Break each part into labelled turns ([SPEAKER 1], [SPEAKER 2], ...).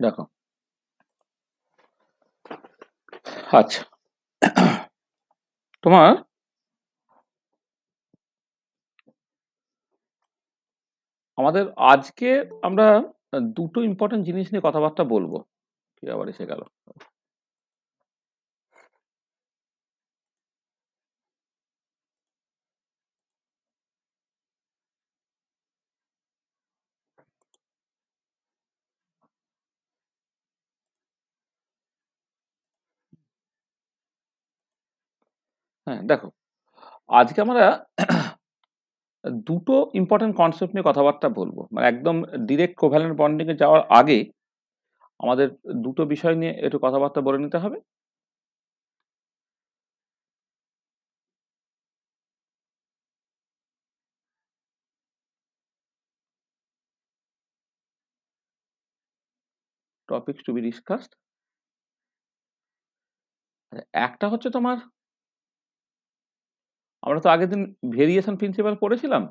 [SPEAKER 1] দেখো, আচ্ছা, তোমার আমাদের আজকে আমরা দুটো ইম্পর্টেন্ট জিনিস নিয়ে কথাবার্তা বলবো। কি আবার এসে গেল? হ্যাঁ, দেখো, আজকে আমরা দুটো ইম্পর্টেন্ট কনসেপ্ট নিয়ে কথাবার্তা বলবো, মানে একদম ডিরেক্ট কোভ্যালেন্ট বন্ডিং এ যাওয়ার আগে আমাদের দুটো বিষয় নিয়ে একটু কথাবার্তা বলে নিতে হবে। Topics to be discussed. একটা হচ্ছে তোমার, আমরা তো আগের দিন ভেরিয়েশন প্রিন্সিপাল পড়েছিলাম,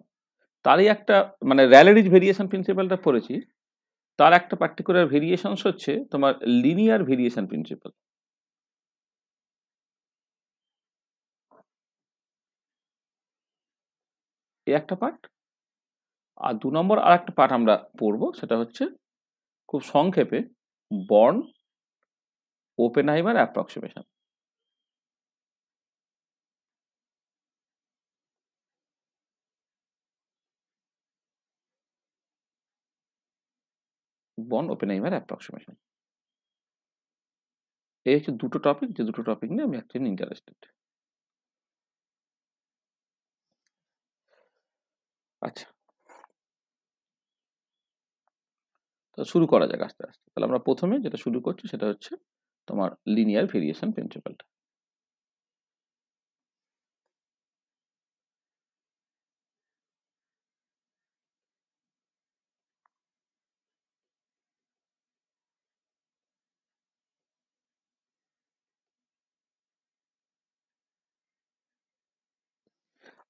[SPEAKER 1] তারই একটা, মানে র্যালেরিজ ভেরিয়েশন প্রিন্সিপালটা পড়েছি। তার একটা পার্টিকুলার ভেরিয়েশনস হচ্ছে তোমার লিনিয়ার ভেরিয়েশন প্রিন্সিপাল। এই একটা পার্ট। আর ২ নম্বর আরেকটা পার্ট আমরা পড়ব, সেটা হচ্ছে খুব সংক্ষেপে born Oppenheimer approximation. Born Oppenheimer approximation. এই হচ্ছে দুটো টপিক, যে দুটো টপিক নিয়ে আমি অ্যাকচুয়ালি ইন্টারেস্টেড। আচ্ছা, তো শুরু করা যাক আস্তে আস্তে। তাহলে আমরা প্রথমে যেটা শুরু করছি সেটা হচ্ছে তোমার লিনিয়ার ভেরিয়েশন প্রিন্সিপালটা।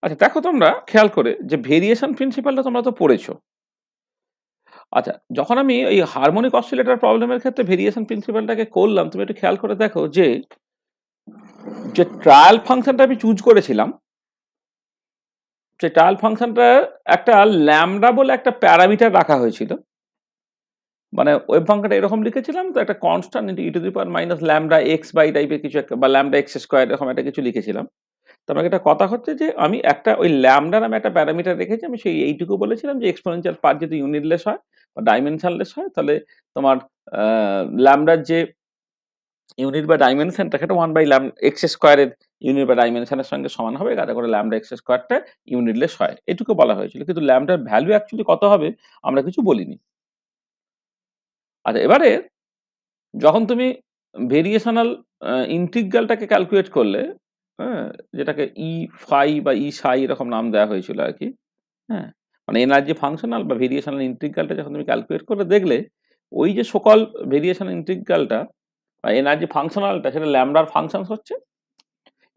[SPEAKER 1] আচ্ছা, দেখো, তোমরা খেয়াল করে যে ভেরিয়েশন প্রিন্সিপালটা তোমরা তো পড়েছো। আচ্ছা, যখন আমি এই হারমোনিক অসিলেটর প্রবলেমের ক্ষেত্রে ভেরিয়েশন প্রিন্সিপালটাকে করলাম, তুমি একটু খেয়াল করে দেখো যে যে ট্রায়াল ফাংশনটা আমি চুজ করেছিলাম, সেই ট্রায়াল ফাংশনটা একটা ল্যামডা বলে একটা প্যারামিটার রাখা হয়েছিল। মানে ওয়েভ ফাংশনটা এরকম লিখেছিলাম, তো একটা constant e to the power minus lambda x by টাইপের কিছু একটা, বা ল্যামডা এক্স স্কোয়ার, এরকম একটা কিছু লিখেছিলাম। তো আমার একটা কথা হচ্ছে যে আমি একটা ওই ল্যামডা নামে একটা প্যারামিটার রেখেছি, আমি সেই এইটুকু বলেছিলাম যে এক্সপোনেনশিয়াল পার্ট যদি ইউনিটলেস হয় বা ডাইমেনশনলেস হয়, তাহলে তোমার ল্যামডার যে ইউনিট বা ডাইমেনশনটা সেটা ওয়ান বাই এক্স স্কোয়ারের ইউনিট বা ডাইমেনশনের সঙ্গে সমান হবে, যাতে করে ল্যামডা এক্স স্কোয়ারটা ইউনিটলেস হয়, এটুকু বলা হয়েছিল। কিন্তু ল্যামডার ভ্যালু অ্যাকচুয়ালি কত হবে আমরা কিছু বলিনি। আচ্ছা, এবারে যখন তুমি ভেরিয়েশনাল ইন্টিগ্রালটাকে ক্যালকুলেট করলে, হ্যাঁ, যেটাকে ই ফাই বা ই সাই এরকম নাম দেওয়া হয়েছিল আর কি, হ্যাঁ, মানে এনার্জি ফাংশনাল বা ভেরিয়েশনাল ইন্টিগ্রালটা যখন তুমি ক্যালকুলেট করে দেখলে, ওই যে সকল ভেরিয়েশনাল ইন্টিগ্রালটা বা এনার্জি ফাংশনালটা সেটা ল্যামডার ফাংশন হচ্ছে।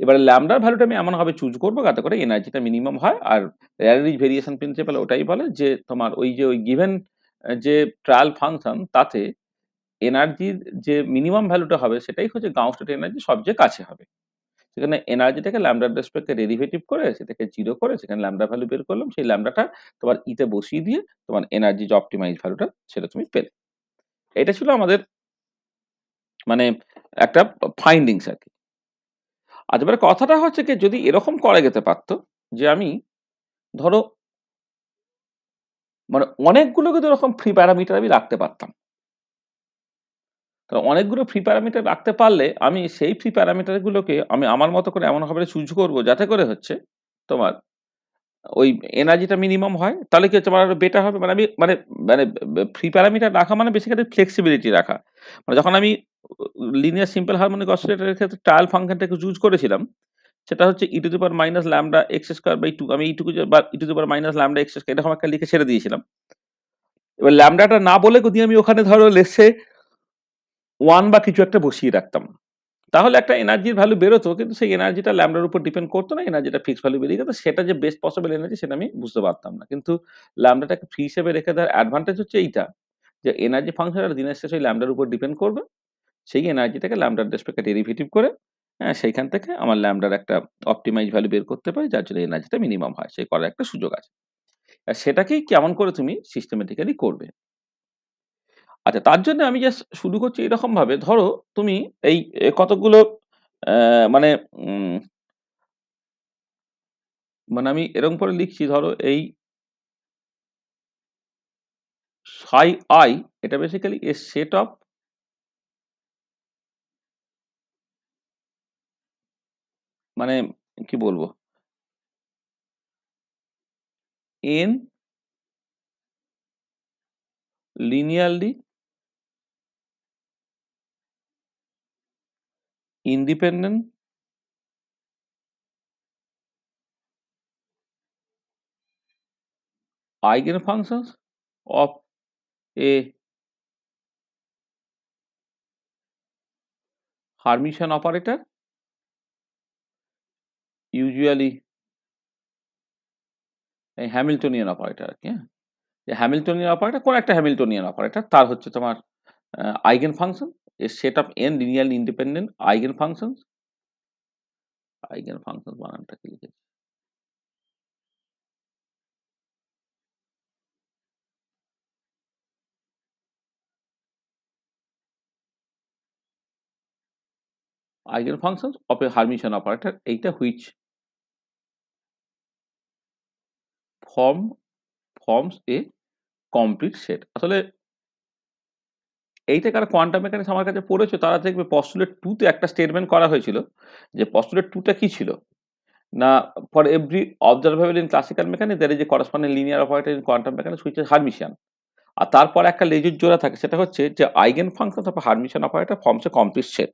[SPEAKER 1] এবারে ল্যামডার ভ্যালুটা আমি এমনভাবে চুজ করবো যাতে করে এনার্জিটা মিনিমাম হয়। আর র্যালিজ ভেরিয়েশন প্রিন্সিপাল ওটাই বলে যে তোমার ওই যে ওই গিভেন যে ট্রায়াল ফাংশন, তাতে এনার্জির যে মিনিমাম ভ্যালুটা হবে সেটাই হচ্ছে গাউস স্টেট এনার্জি সবচেয়ে কাছে হবে। সেখানে এনার্জিটাকে ল্যামডার রেসপেক্টে ডেরিভেটিভ করে সেটাকে জিরো করে সেখানে ল্যামডা ভ্যালু বের করলাম, সেই ল্যামডাটা তোমার ইতে বসিয়ে দিয়ে তোমার এনার্জি যে অপটিমাইজ ভ্যালুটা সেটা তুমি পেলে। এটা ছিল আমাদের মানে একটা ফাইন্ডিংস আর কি। আজ এবার কথাটা হচ্ছে কি, যদি এরকম করা যেতে পারতো যে আমি ধরো মানে অনেকগুলো কিন্তু এরকম ফ্রি প্যারামিটার আমি রাখতে পারতাম। তাহলে অনেকগুলো ফ্রি প্যারামিটার রাখতে পারলে আমি সেই ফ্রি প্যারামিটারগুলোকে আমি আমার মতো করে এমনভাবে চুজ করবো যাতে করে হচ্ছে তোমার ওই এনার্জিটা মিনিমাম হয়। তাহলে কি হচ্ছে, আমার আরো বেটার হবে। মানে আমি মানে মানে ফ্রি প্যারামিটার রাখা মানে বেসিক্যালি ফ্লেক্সিবিলিটি রাখা। মানে যখন আমি লিনিয়ার সিম্পল হারমোনিক অসিলেটরের ক্ষেত্রে ট্রায়াল ফাংশনটাকে চুজ করেছিলাম, সেটা হচ্ছে e to the power minus lambda x square by two, আমি এইটুকু বা e to the power minus lambda x square এরকম একটা লিখে ছেড়ে দিয়েছিলাম। এবার ল্যামডাটা না বলে যদি আমি ওখানে ধরো লেসে ওয়ান বা কিছু একটা বসিয়ে রাখতাম, তাহলে একটা এনার্জির ভ্যালু বেরোতো, কিন্তু সেই এনার্জিটা ল্যামডার উপর ডিপেন্ড করতো না, এনার্জিটা ফিক্স ভ্যালু বেরিয়ে যেত। সেটা যে বেস্ট পসিবল এনার্জি সেটা আমি বুঝতে পারতাম না। কিন্তু ল্যামডাটাকে ফ্রি হিসেবে রেখে দেওয়ার অ্যাডভান্টেজ হচ্ছে এইটা, যে এনার্জি ফাংশনটা দিনের শেষে ওই ল্যামডার উপর ডিপেন্ড করবে। সেই এনার্জিটাকে ল্যামডার রেসপেক্টে ডেরিভেটিভ করে সেইখান থেকে আমার ল্যামডার একটা অপটিমাইজ ভ্যালু বের করতে পারি, যার জন্য এনার্জিটা মিনিমাম হয়। সেই করার একটা সুযোগ আছে। আর সেটাকেই কেমন করে তুমি সিস্টেমেটিক্যালি করবে। আচ্ছা, তার জন্য আমি জাস্ট শুরু করছি এরকমভাবে, ধরো তুমি এই কতগুলো মানে উম মানে আমি এরকম করে লিখছি, ধরো এই psi I এটা বেসিক্যালি এ সেট অফ মানে কি বলবো n linearly independent eigenfunctions of a Hermitian operator, usually a Hamiltonian operator আর কি, হ্যাঁ, যে হ্যামিল্টনিয়ান অপারেটর কোন একটা হ্যামিল্টনিয়ান অপারেটর তার হচ্ছে তোমার eigen function a set of n linearly independent eigen function বানানটা কি লিখেছি, eigen function of a Hermitian operator, এইটা which form forms a complete set. আসলে এইটা কারা কোয়ান্টাম মেকানিক্স আমার কাছে পড়েছে তারা দেখবে পস্টুলেট 2 তে একটা স্টেটমেন্ট করা হয়েছিল, যে পস্টুলেট 2 টা কি ছিল না, for every observable in classical mechanics there is a corresponding linear operator in quantum mechanics which is Hermitian. আর তারপর একটা লেজুর জোড়া থাকে, সেটা হচ্ছে যে eigen function of Hermitian operator forms a complete set.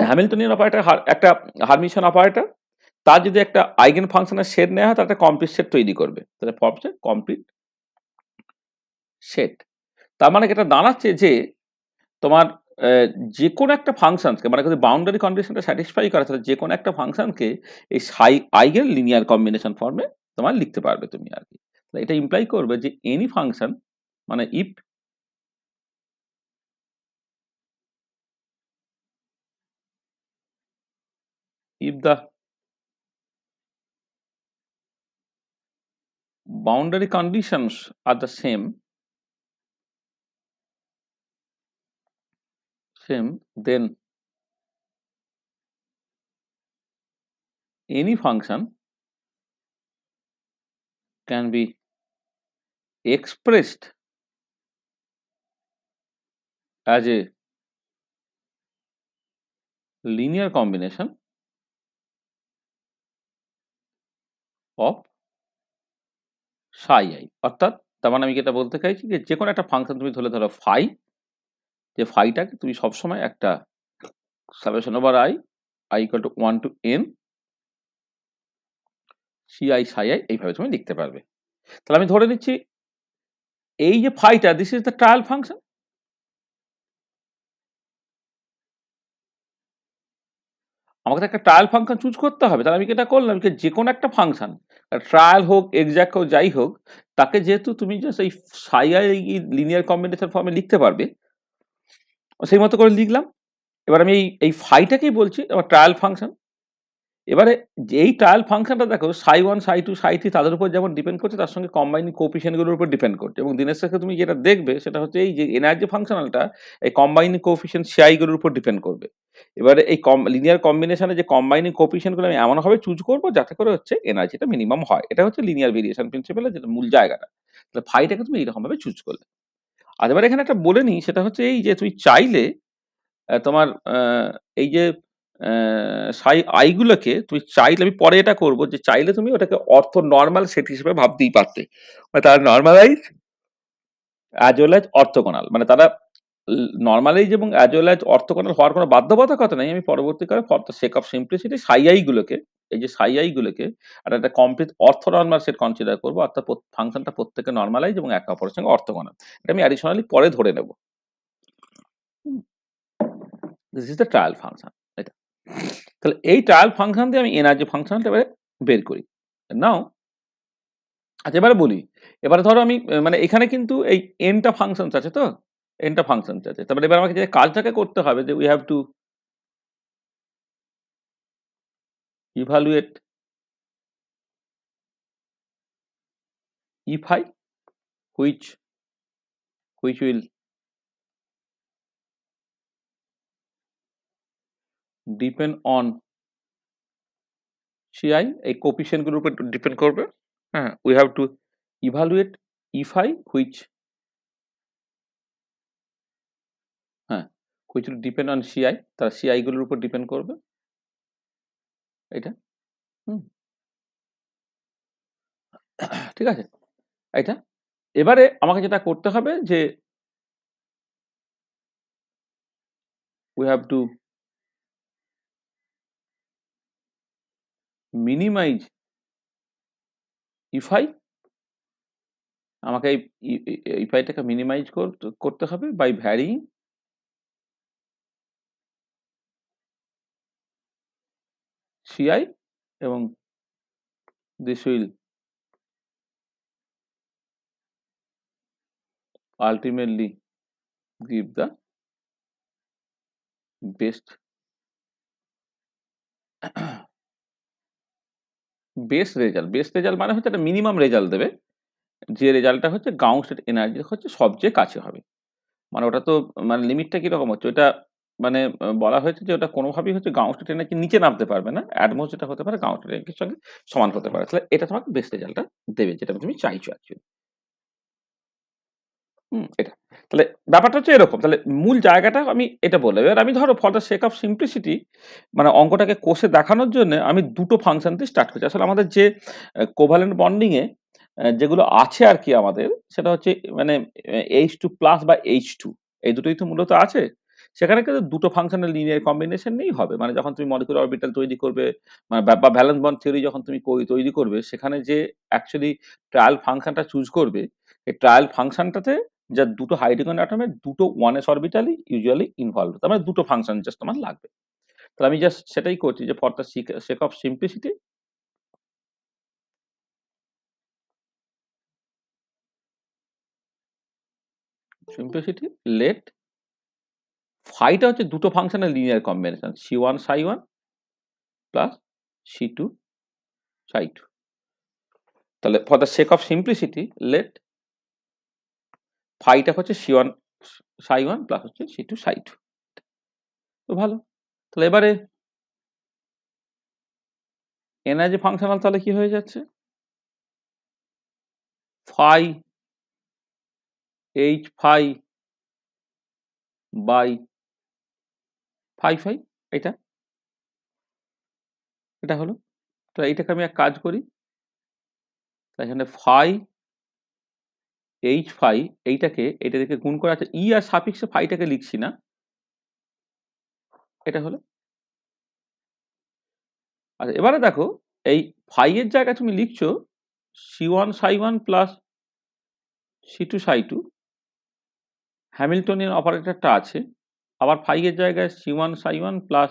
[SPEAKER 1] Hamiltonian operator একটা হার্মিশিয়ান অপারেটর, তার যদি একটা আইগেন ফাংশনের সেট নেওয়া হয় তার একটা কমপ্লিট সেট তৈরি করবে, তাহলে ফর্মস এ কমপ্লিট সেট। তার মানে এটা দাঁড়াচ্ছে যে তোমার যে কোনো একটা ফাংশনকে মানে যদি বাউন্ডারি কন্ডিশনটা স্যাটিসফাই করে তাহলে যে কোনো একটা ফাংশনকে এই আইগেন লিনিয়ার কম্বিনেশন ফর্মে তোমার লিখতে পারবে তুমি আর কি। এটা ইমপ্লাই করবে যে এনি ফাংশন মানে if the boundary conditions are the same, then any function can be expressed as a linear combination of psi I। অর্থাৎ তার মানে আমি যেটা বলতে চাইছি যে কোনো একটা ফাংশন তুমি ধরো ফাই, যে ফাইটাকে তুমি সবসময় একটা summation over i equal to 1 to n ci psi I এইভাবে তুমি লিখতে পারবে। তাহলে আমি ধরে নিচ্ছি এই যে ফাইটা this is the trial function. আমাকে তো একটা ট্রায়াল ফাংশন চুজ করতে হবে, তাহলে আমি এটা করলাম যে কোনো একটা ফাংশন ট্রায়াল হোক এক্সাক্ট হোক যাই হোক, তাকে যেহেতু তুমি জাস্ট এই সাই আই লিনিয়ার কম্বিনেশন ফর্মে লিখতে পারবে, সেই মতো করে লিখলাম। এবার আমি এই ফাইটাকেই বলছি আমার ট্রায়াল ফাংশন। এবারে এই ট্রায়াল ফাংশনটা দেখো সাই ওয়ান সাই টু সাই থ্রি তাদের উপর যেমন ডিপেন্ড করছে, তার সঙ্গে কম্বাইনিং কোএফিসিয়েন্টগুলোর উপর ডিপেন্ড করছে। এবং দিনের শেষে তুমি যেটা দেখবে সেটা হচ্ছে এই যে এনার্জি ফাংশনালটা এই কম্বাইনিং কোএফিসিয়েন্ট সিআইগুলোর উপর ডিপেন্ড করবে। এবারে এই লিনিয়ার কম্বিনেশনে যে কম্বাইনিং কোএফিসিয়েন্টগুলো আমি এমনভাবে চুজ করবো যাতে করে হচ্ছে এনার্জিটা মিনিমাম হয়। এটা হচ্ছে লিনিয়ার ভেরিয়েশন প্রিন্সিপালের যেটা মূল জায়গাটা। তাহলে ফাইটাকে তুমি এইরকমভাবে চুজ করলে। আর এবার এখানে একটা বলে নিই, সেটা হচ্ছে এই যে তুমি চাইলে তোমার এই যে সাই আইগুলোকে তুমি চাইলে, আমি পরে এটা করব, যে চাইলে তুমি ওটাকে অর্থ নর্মাল সেট হিসেবে ভাবতেই পারতে। মানে তারা normalise as well as orthogonal, মানে তারা নর্মালাইজ এবং অ্যাজ ওয়েল অ্যাজ অর্থোগোনাল হওয়ার কোনো বাধ্যবাধকতা নেই। আমি পরবর্তীকালে for the sake of simplicity সাই আইগুলোকে, এই যে সাই আইগুলোকে একটা কমপ্লিট অর্থ নর্মাল সেট কনসিডার করবো, অর্থাৎ ফাংশনটা প্রত্যেকে নর্মালাইজ এবং একে অপরের সঙ্গে অর্থোগোনাল। এটা আমি অ্যাডিশনালি পরে ধরে নেব। This is the trial function. এটা তাহলে এই ট্রায়াল ফাংশন দিয়ে আমি এনার্জি ফাংশনটা এবারে বের করি। নাও আচ্ছা এবারে বলি, এবারে ধরো আমি মানে এখানে কিন্তু এই এনটা ফাংশনস আছে তো, এনটা ফাংশনস আছে। তারপরে এবার আমাকে যে কাজটাকে করতে হবে যে we have two evaluate if I which will depend on CI, এই কোফিশিয়েন্ট গুলোর উপর ডিপেন্ড করবে। হ্যাঁ, we have two evaluate if I which, হ্যাঁ, which will depend on CI, তার CI গুলোর উপর ডিপেন্ড করবে এটা। হুম, ঠিক আছে এটা। এবারে আমাকে যেটা করতে হবে যে we have to minimize if I, আমাকে এই if I টাকে মিনিমাইজ করতে হবে বাই ভ্যারিং CI, এবং this will ultimately give the best best result মানে হচ্ছে একটা মিনিমাম রেজাল্ট দেবে, যে রেজাল্টটা হচ্ছে গাউস স্টেট এনার্জি হচ্ছে সবচেয়ে কাছে হবে। মানে ওটা তো মানে লিমিটটা কিরকম হচ্ছে ওটা, মানে বলা হয়েছে যে ওটা কোনোভাবেই হচ্ছে গাউস স্টেট এনার্জি নিচে নামতে পারবে না, অ্যাটমোস্ট যেটা হতে পারে গাউস স্টেট এনার্জির সঙ্গে সমান হতে পারে, তাহলে এটা তোমাকে বেস্ট রেজাল্টটা দেবে যেটা তুমি চাইছো অ্যাকচুয়ালি। এটা তাহলে ব্যাপারটা হচ্ছে এরকম, তাহলে মূল জায়গাটা আমি এটা বললাম। এবার আমি ধরো for the sake of simplicity মানে অঙ্কটাকে কষে দেখানোর জন্য আমি দুটো ফাংশন দিয়ে স্টার্ট করছি। আসলে আমাদের যে কোভালেন্ট বন্ডিং এ যেগুলো আছে আর কি আমাদের, সেটা হচ্ছে মানে H2 প্লাস বা H2, এই দুটোই তো মূলত আছে। সেখানে কিন্তু দুটো ফাংশনের লিনিয়ার কম্বিনেশন নিয়েই হবে। মানে যখন তুমি মলিকুলার অরবিটাল তৈরি করবে, মানে বা ভ্যালেন্স বন্ড থিওরি যখন তুমি তৈরি করবে, সেখানে যে অ্যাকচুয়ালি ট্রায়াল ফাংশনটা চুজ করবে, এই ট্রায়াল ফাংশনটাতে যা দুটো হাইড্রোজেন অ্যাটমের দুটো 1s অরবিটালই ইউজুয়ালি ইনভলভড, তার মানে দুটো ফাংশন জাস্ট আমার লাগবে। তাহলে আমি জাস্ট সেটাই করছি যে for the sake of simplicity let ফাইটা হচ্ছে দুটো ফাংশনের linear combination C1 ψ1 plus C2 ψ2। তাহলে for the sake of simplicity let ফাইটা হচ্ছে C1 ψ1 প্লাস হচ্ছে C2 ψ2। তো ভালো, তাহলে এবারে এনার্জি ফাংশনাল তাহলে কি হয়ে যাচ্ছে, phi H phi by phi phi, এটা এটা হলো। তো এইটাকে আমি এক কাজ করি, এখানে ফাই H ফাই এইটাকে এটা থেকে গুণ করে আছে ই আর সাফিক্সে ফাইটাকে লিখছি না, এটা হলো। আচ্ছা এবারে দেখো এই ফাই এর জায়গায় তুমি লিখছো C1 ψ1 প্লাস C2 ψ2, হ্যামিল্টনিয়ান অপারেটরটা আছে, আবার ফাই এর জায়গায় C1 ψ1 প্লাস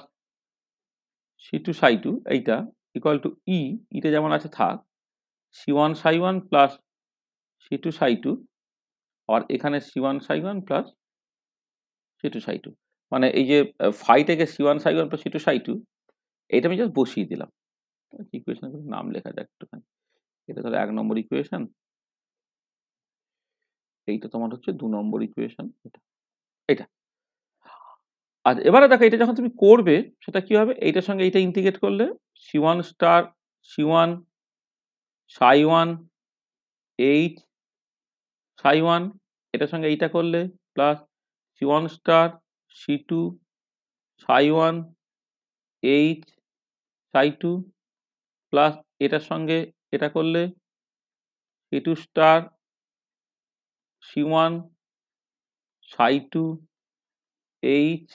[SPEAKER 1] C2 ψ2 এইটা ইকুয়াল টু ই, ইটা যেমন আছে থাক, C1 ψ1 প্লাস C2 ψ2, আর এখানে C1 ψ1 প্লাস C2 ψ2, মানে এই যে ফাইটাকে C1 ψ1 প্লাস C2 ψ2 এটা আমি জাস্ট বসিয়ে দিলাম। ইকুয়েশন নাম লেখা যাক একটুখানি, এটা তাহলে 1 নম্বর ইকুয়েশন, এইটা তোমার হচ্ছে 2 নম্বর ইকুয়েশন, এটা এটা। আচ্ছা এবারে দেখো এটা যখন তুমি করবে সেটা কি হবে, এইটার সঙ্গে এইটা ইন্টিগ্রেট করলে C1 স্টার C1 ψ1 H ψ1, এটার সঙ্গে এইটা করলে plus C1 star C2 ψ1 H ψ2 plus এটার সঙ্গে এটা করলে C2 স্টার C1 ψ2 H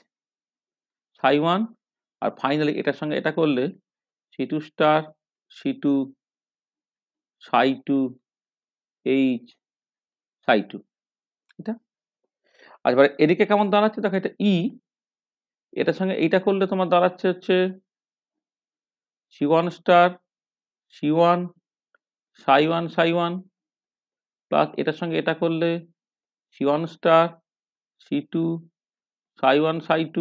[SPEAKER 1] ψ1, আর ফাইনালি এটার সঙ্গে এটা করলে C2 স্টার C2 ψ2 H ψ2, এটা। আর এবার এদিকে কেমন দাঁড়াচ্ছে দেখো, এটা ই, এটার সঙ্গে এইটা করলে তোমার দাঁড়াচ্ছে হচ্ছে C1 star C1 psi1 plus এটার সঙ্গে এটা করলে c1 star c2 psi1 psi2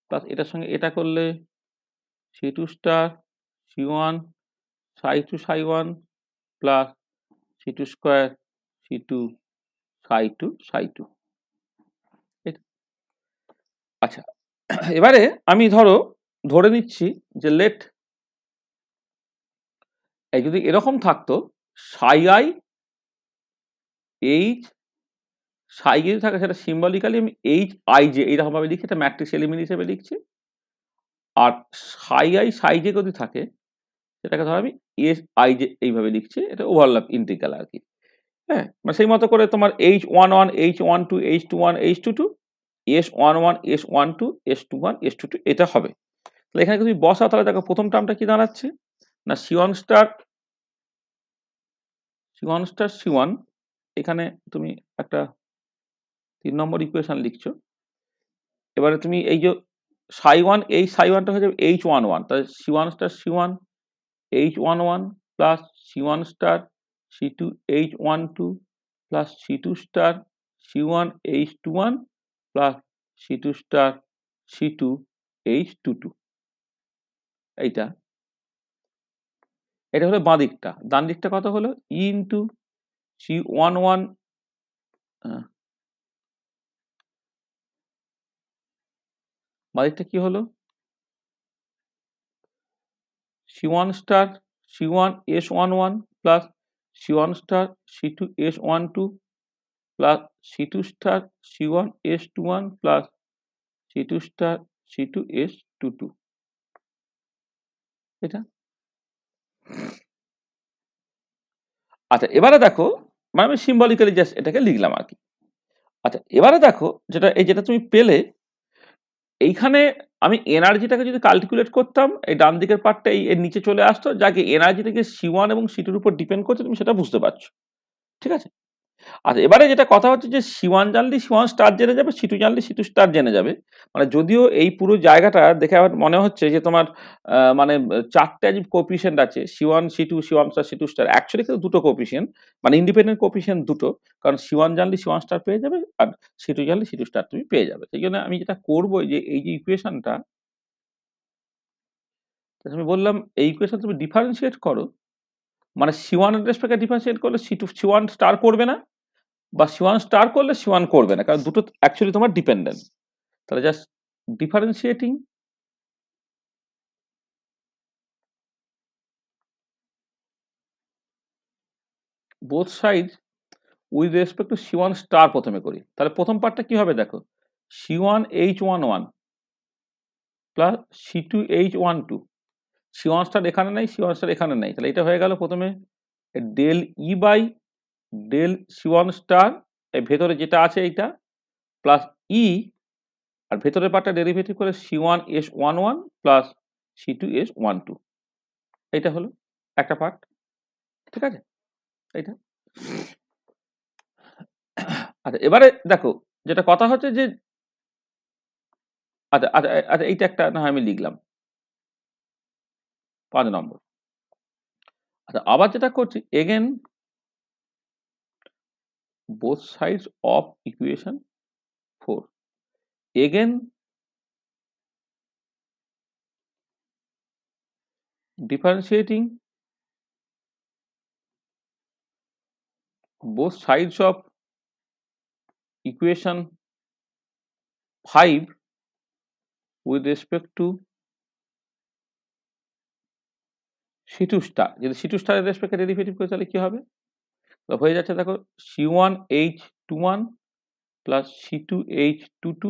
[SPEAKER 1] plus এটার সঙ্গে এটা করলে c2 star c1 psi2 psi1 plus c2 square c2 psi2 psi2। আচ্ছা, এবারে আমি ধরে নিচ্ছি যে লেট এই যদি এরকম থাকতো সাই আই এইচ সাই যদি থাকে সেটা সিম্বলিক্যালি আমি এইচ আই জে এইরকম ভাবে লিখছি, এটা ম্যাট্রিক্স এলিমেন্ট হিসেবে লিখছি। আর সাই জে যদি থাকে সেটাকে ধরো আমি এস আই জে এইভাবে লিখছি, এটা ওভারল্যাপ ইন্টিগ্রাল আর কি। হ্যাঁ, মানে সেই মতো করে তোমার H11 H12 H21 H22 S11 S12 S21 S22 এটা হবে। তাহলে এখানে যদি বসাও তাহলে দেখো প্রথম টার্মটা কি দাঁড়াচ্ছে না C1 স্টার C1 এখানে তুমি একটা 3 নম্বর ইকুয়েশন লিখছো। এবারে তুমি এই যে সাই1 এই সাই1টা হয়ে যাবে H11, তাহলে C1 star C1 H11 plus C1 star C2 H12 plus C2 star C1 H21 plus C2 star C2 H22। এইটা এটা হলো বাঁ দিকটা। ডান দিকটা কত হলো ই ইন্টু C11 বাঁ দিকটা কি হলো C1 star C1 S11 plus C1 star C2 S12 plus C2 star C1 S21 plus C2 star C2 S22। এটা আচ্ছা, এবারে দেখো মানে আমি সিম্বলিক্যালি জাস্ট এটাকে লিখলাম আর কি। আচ্ছা, এবারে দেখো যেটা তুমি পেলে এইখানে আমি এনার্জিটাকে যদি ক্যালকুলেট করতাম এই ডান দিকের পার্টটা এর নিচে চলে আসতো, যাকে এনার্জিটাকে C1 এবং C2 এর উপর ডিপেন্ড করছে তুমি সেটা বুঝতে পারছো, ঠিক আছে। আচ্ছা, এবারে যেটা কথা হচ্ছে যে C1 জানলে C1 স্টার জেনে যাবে, C2 জানলে C2 স্টার জেনে যাবে। মানে যদিও এই পুরো জায়গাটা দেখে আমার মনে হচ্ছে যে তোমার মানে 4টে কোএফিসিয়েন্ট আছে C1 C2 C1 star C2 star, actually কিন্তু দুটো কোএফিসিয়েন্ট, মানে ইন্ডিপেন্ডেন্ট কোএফিসিয়েন্ট দুটো। কারণ C1 জানলে C1 স্টার পেয়ে যাবে আর C2 জানলে C2 স্টার তুমি পেয়ে যাবে। সেই জন্য আমি যেটা করবো যে এই যে ইকুয়েশনটা আমি বললাম এই ইকুয়েশন তুমি ডিফারেন্সিয়েট করো, মানে C1 এর রেসপেক্টে ডিফারেন্সিয়েট করলে C2 C1 স্টার করবে না, বা C1 স্টার করলে C1 করবে না, কারণ দুটো অ্যাকচুয়ালি তোমার ডিপেন্ডেন্ট। তাহলে just differentiating both side with respect to C1 star প্রথমে করি। তাহলে প্রথম পার্টটা কি হবে দেখো C1 H11 plus C2 H12, C1 star এখানে নেই C1 স্টার এখানে নেই, তাহলে এটা হয়ে গেল প্রথমে del e by del C1 star এর ভেতরে যেটা আছে এইটা প্লাস ই, আর ভেতরের পার্টটা ডেরিভেটিভ করে C1 S11 plus C2 S12। এইটা হলো একটা পার্ট, ঠিক আছে এইটা। আচ্ছা, এবারে দেখো যেটা কথা হচ্ছে যে আচ্ছা আচ্ছা আচ্ছা এইটা একটা না হয় আমি লিখলাম 5 নম্বর। আচ্ছা, আবার যেটা করছি again both sides of equation 4, again differentiating both sides of equation 5 with respect to C2 star. যদি C2 স্টারের রেসপেক্টে ডেরিভেটিভ করে তাহলে কি হবে, হয়ে যাচ্ছে দেখো C1 H21 plus C2 H22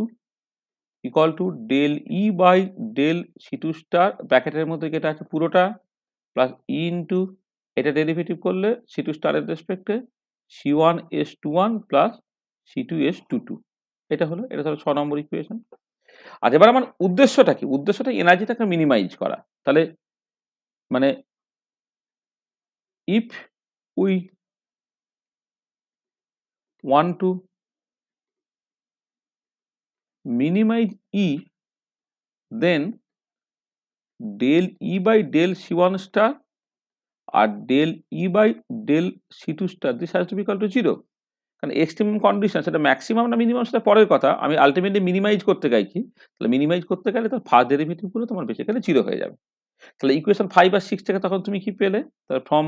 [SPEAKER 1] equal to del e by del C2 star ব্র্যাকেটের মধ্যে যেটা আছে পুরোটা প্লাস ই ইন্টু এটা ডেরিভেটিভ করলে C2 স্টারের রেসপেক্টে C1 S21 plus C2 S22। এটা হলো 6 নম্বর ইকুয়েশন। আর এবার আমার উদ্দেশ্যটা কি, উদ্দেশ্যটা এনার্জিটাকে মিনিমাইজ করা। তাহলে মানে if we want to minimize e then del e by del C1 star আর del e by del C2 star this has to be equal to 0, কারণ এক্সট্রিম কন্ডিশন সেটা ম্যাক্সিমাম না মিনিমাম সেটা পরের কথা, আমি আলটিমেটলি মিনিমাইজ করতে চাইছি, তাহলে মিনিমাইজ করতে গেলে তার ফার্স্ট ডেরিভেটিভ গুলো তোমার বেসিক্যালি 0 হয়ে যাবে। তাহলে ইকুয়েশন 5 আর 6 থেকে তখন তুমি কি পেলে, তাহলে from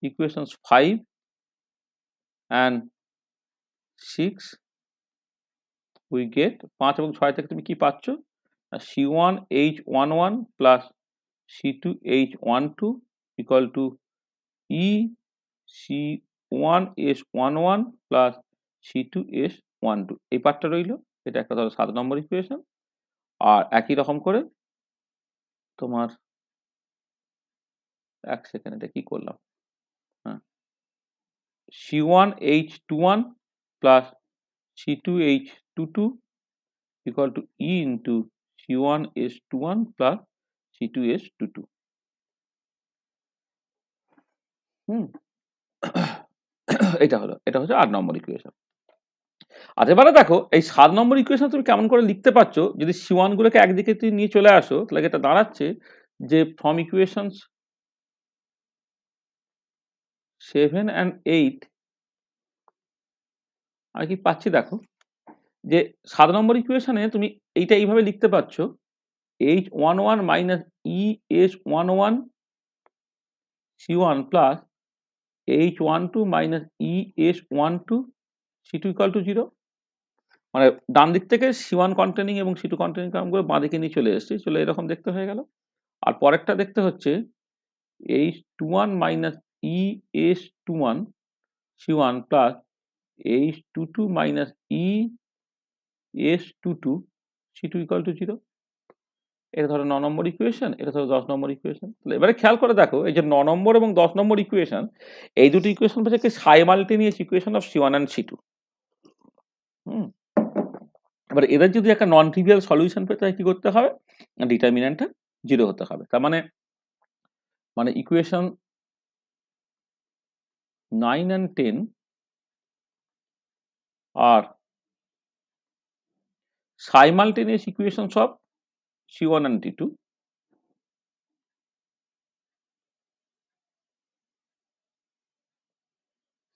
[SPEAKER 1] equations 5 and 6 we get 5 এবং 6 থেকে তুমি কি পাচ্ছ, C1H11 plus C2H12 equal to E C1S11 plus C2S12, এই পার্টটা রইল, এটা একটা ধরো 7 নম্বর ইকুয়েশন। আর একই রকম করে তোমার এক সেকেন্ড এটা কি করলাম, হ্যাঁ, C1H21 plus C2H22 equal to E into C1S21 plus C2S22। এটা হচ্ছে 8 নম্বর ইকুয়েশন। আর এবারে দেখো এই 7 নম্বর ইকুয়েশন তুমি কেমন করে লিখতে পারছো, যদি C1 গুলোকে একদিকে তুমি নিয়ে চলে আসো তাহলে এটা দাঁড়াচ্ছে যে ফ্রম ইকুয়েশনস 7 and 8 আর কি পাচ্ছি দেখো, যে 7 নম্বর ইকুয়েশনে তুমি এইটা এইভাবে লিখতে পারছো H11 minus ES11 C1 plus H12 minus ES12 C2 equal to 0, মানে ডান দিক থেকে C1 কন্টেনিং এবং C2 কন্টেনিং টার্মগুলো বাঁ দিকে নিয়ে চলে এসেছি, চলে এরকম দেখতে হয়ে গেল। আর পরেরটা দেখতে হচ্ছে H21 minus ES21 C1 plus H22 minus ES22 C2 equal to 0, এটা ধরো 9 নম্বর ইকুয়েশন, এটা ধরো 10 নম্বর ইকুয়েশন। তাহলে এবারে খেয়াল করে দেখো এই যে 9 নম্বর এবং 10 নম্বর ইকুয়েশন, এই দুটো ইকুয়েশন হচ্ছে কি simultaneous equation of C1 and C2। এবার এদের যদি একটা নন ট্রিভিয়াল সলিউশন পেতে হয় কি করতে হবে, ডিটারমিন্যান্টটা 0 হতে হবে। তার মানে ইকুয়েশন 9 and 10 আর simultaneous equations of C1 and T2,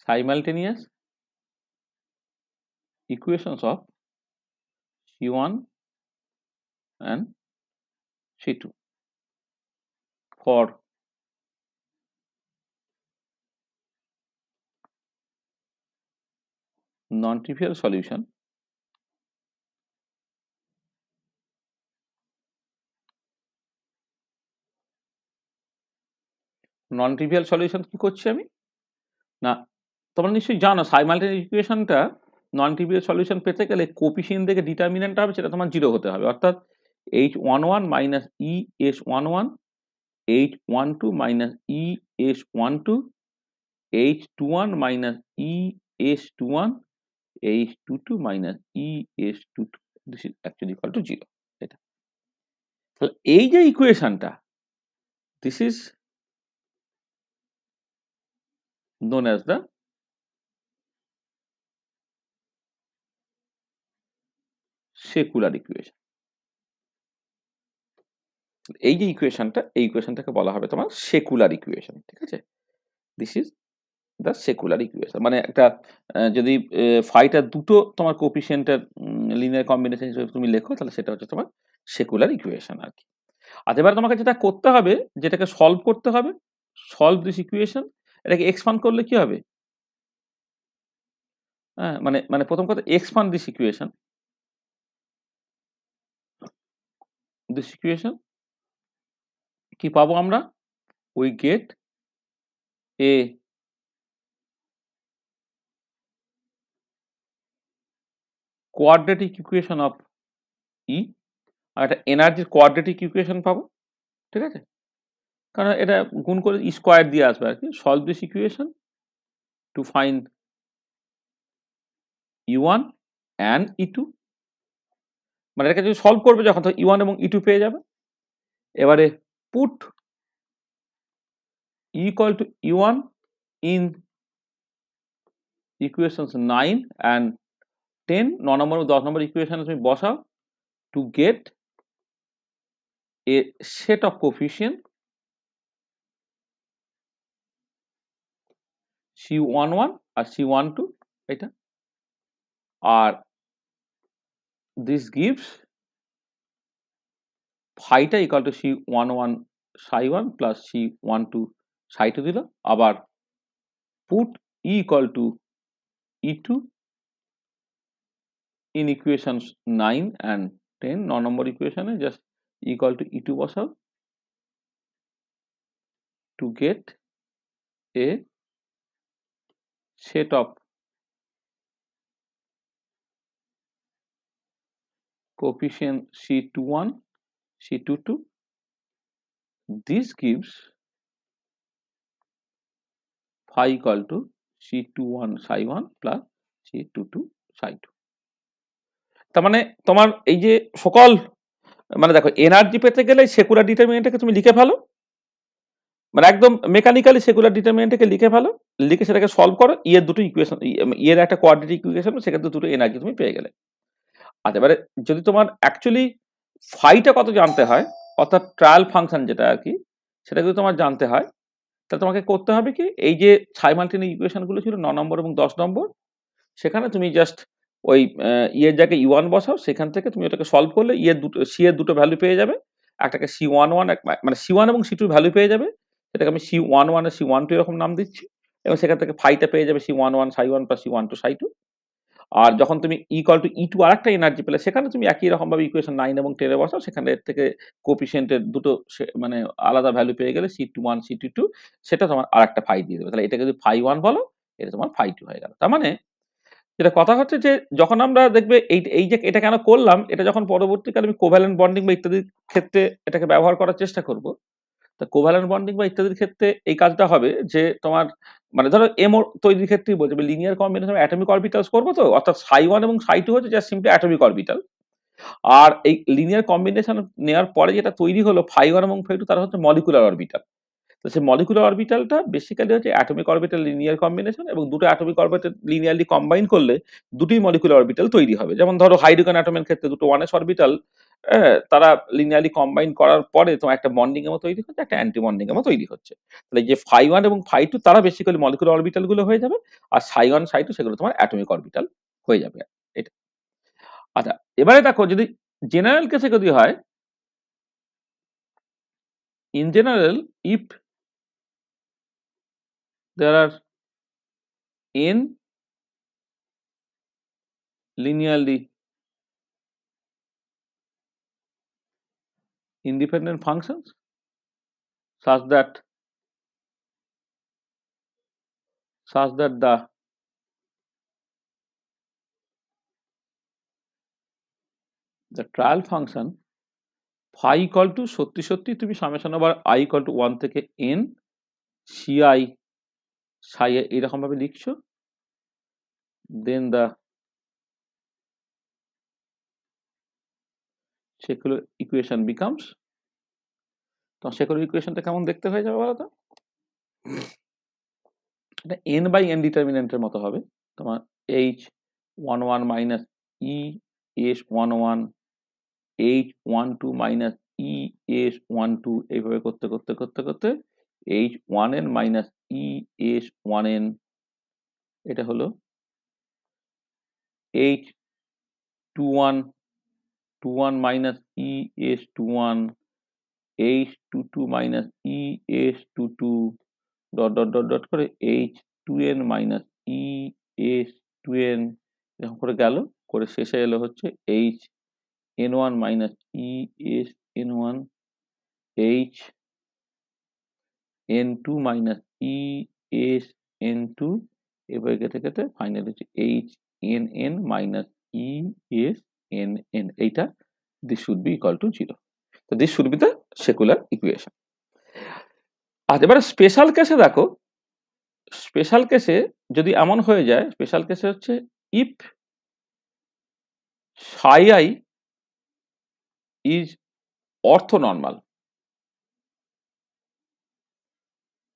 [SPEAKER 1] simultaneous equations of C1 and C2 for non-trivial solution non-trivial solution কি করছি আমি না, তোমরা নিশ্চয়ই জানো সাইমালটেনিয়াস ইকুয়েশনটা নন ট্রিভিয়াল সলিউশন পেতে গেলে কোপিশিয়েন্ট থেকে ডিটারমিন্যান্ট হবে সেটা তোমার 0 হতে হবে, অর্থাৎ H11 minus ES11 H12 minus ES12 H21 minus ES21 H22 minus ES22, this is actually equal to 0, এটা তাহলে এই যে ইকুয়েশনটা this is known as the secular equation. এই যে ইকুয়েশনটা, এই ইকুয়েশনটাকে বলা হবে তোমার সেকুলার ইকুয়েশন, ঠিক আছে, this is the secular equation. মানে একটা যদি ফাইটার দুটো তোমার কোপিশিয়েন্টের লিনিয়ার কম্বিনেশন হিসেবে তুমি লেখো তাহলে সেটা হচ্ছে তোমার সেকুলার ইকুয়েশন আর কি। আর এবার তোমাকে যেটা করতে হবে, যেটাকে সলভ করতে হবে, সলভ দিস ইকুয়েশন, এটাকে এক্সপান্ড করলে কি হবে, হ্যাঁ, মানে প্রথম কথা এক্সপান্ড দিস ইকুয়েশন, কি পাবো আমরা, we get a quadratic equation of E আর একটা এনার্জির কোয়াড্রেটিক ইকুয়েশন পাবো, ঠিক আছে, কারণ এটা গুণ করে ই স্কোয়ার দিয়ে আসবে আর কি। Solve this equation to find E1 and E2, মানে এটাকে যদি সলভ করবে যখন তো E1 এবং E2 পেয়ে যাবে। এবারে put E equal to E1 in equations 9 and 10, 9 নম্বর ও 10 নম্বর ইকুয়েশনে তুমি বসাও to get a set of coefficient C11 R C12 এটা, আর this gives phi-টা equal to C11 psi1 plus C12 psi2 দিল, আবার put E equal to E2 in equations 9 and 10, 9 নম্বর ইকুয়েশনে just equal to E2 বসাও to get a set of coefficient C21 C22. This gives phi equal to C21 psi1 plus C22 psi2. তার মানে তোমার এই যে সকল মানে দেখো এনার্জি পেতে গেলে সেকুলার ডিটারমিনেন্টটাকে তুমি লিখে ফেলো, মানে একদম মেকানিক্যালি সেকুলার ডিটারমিনেন্টটাকে লিখে ফেলো, লিখে সেটাকে সলভ করো, ইয়ের দুটো ইকুয়েশন, ইয়ের একটা কোয়াড্রেটিক ইকুয়েশন, সেক্ষেত্রে দুটো এনার্জি তুমি পেয়ে গেলে। আচ্ছা, এবারে যদি তোমার অ্যাকচুয়ালি ফাইটা কত জানতে হয়, অর্থাৎ ট্রায়াল ফাংশন যেটা আর কি, সেটা যদি তোমার জানতে হয়, তাহলে তোমাকে করতে হবে কি, এই যে সাইমালটেনিয়াস ইকুয়েশনগুলো ছিল 9 নম্বর এবং 10 নম্বর, সেখানে তুমি জাস্ট ওই ইয়ের জায়গায় E1 বসাও, সেখান থেকে তুমি ওটাকে সলভ করলে ইয়ের দুটো সি এর দুটো ভ্যালু পেয়ে যাবে, একটাকে C11 মানে C1 এবং C2 ভ্যালু পেয়ে যাবে, সেটাকে আমি C11 আর C12 এরকম নাম দিচ্ছি, এবং সেখান থেকে ফাইটা পেয়ে যাবে C11 psi1 plus C12 psi2। আর যখন তুমি ইকুয়াল টু E2 আর একটা এনার্জি পেলে, সেখানে তুমি একই রকম ভাবে ইকুয়েশন 9 এবং 10 এ বসাও, সেখানে এর থেকে কোএফিসিয়েন্টের দুটো মানে আলাদা ভ্যালু পেয়ে গেলে C21 C22, সেটা তোমার আর একটা ফাই দিয়ে দেবে। তাহলে এটাকে যদি phi1 বলো, এটা তোমার phi2 হয়ে গেল। তার মানে যেটা কথা হচ্ছে যে যখন আমরা দেখবে এই যে এটা কেন করলাম, এটা যখন পরবর্তীকালে আমি কোভ্যালেন্ট বন্ডিং বা ইত্যাদির ক্ষেত্রে এটাকে ব্যবহার করার চেষ্টা করব, তা কোভ্যালেন্ট বন্ডিং বা ইত্যাদির ক্ষেত্রে এই কাজটা হবে যে তোমার মানে ধরো এমও তৈরির ক্ষেত্রেই বলছে লিনিয়ার কম্বিনেশন অ্যাটমিক অরবিটালস করবো, তো অর্থাৎ psi1 এবং psi2 হচ্ছে জাস্ট সিম্পলি অ্যাটমিক অরবিটাল, আর এই লিনিয়ার কম্বিনেশন নেওয়ার পরে যেটা তৈরি হলো phi1 এবং phi2, তারা হচ্ছে মলিকুলার অরবিটাল। তো সেই মলিকুলার অরবিটালটা বেসিক্যালি হচ্ছে অ্যাটমিক অরবিটাল লিনিয়ার কম্বিনেশন, এবং দুটো অ্যাটমিক অরবিটাল লিনিয়ারলি কম্বাইন করলে দুটোই মলিকুলার অরবিটাল তৈরি হবে। যেমন ধরো হাইড্রোজেন অ্যাটমের ক্ষেত্রে দুটো 1s অরবিটাল তারা লিনিয়ারলি কম্বাইন করার পরে তোমার একটা বন্ডিং এমও তৈরি হচ্ছে, একটা অ্যান্টি বন্ডিং এমও তৈরি হচ্ছে। তাহলে যে phi1 এবং phi2 তারা বেসিক্যালি মলিকুলার অরবিটাল গুলো হয়ে যাবে, আর psi1 psi2 সেগুলো তোমার অ্যাটমিক অরবিটাল হয়ে যাবে। এটা আচ্ছা, এবারে দেখো যদি জেনারেল কেসে যদি হয়, in general if there are n linearly independent functions such that the trial function phi equal to সত্যি সত্যি তুমি summation over I equal to 1 থেকে n ci psi এরকম ভাবে লিখছো, then the secular equation becomes, তো সেকুলার ইকুয়েশনটা কেমন দেখতে হয়ে যাবে বলো তো, এটা n বাই n ডিটারমিনেন্টের মতো হবে, তোমার h11 minus e s11 h12 minus e s12, এইভাবে করতে করতে করতে করতে h1n মাইনাস e s1n, এটা হলো h21 minus e s21, h22 minus e s22 dot dot dot dot করে h2n মাইনাস e s2n, এরকম করে গেল, করে শেষে এলো হচ্ছে hn1 minus e sn1, hn2 minus e sn2, এবার কেটে কেটে ফাইনাল হচ্ছে hnn মাইনাস e snn, এইটা this should be equal to 0. So this should be the secular equation. আর এবারে স্পেশাল কেসে দেখো, স্পেশাল কেসে যদি এমন হয়ে যায়, স্পেশাল কেসে হচ্ছে if psi I is orthonormal,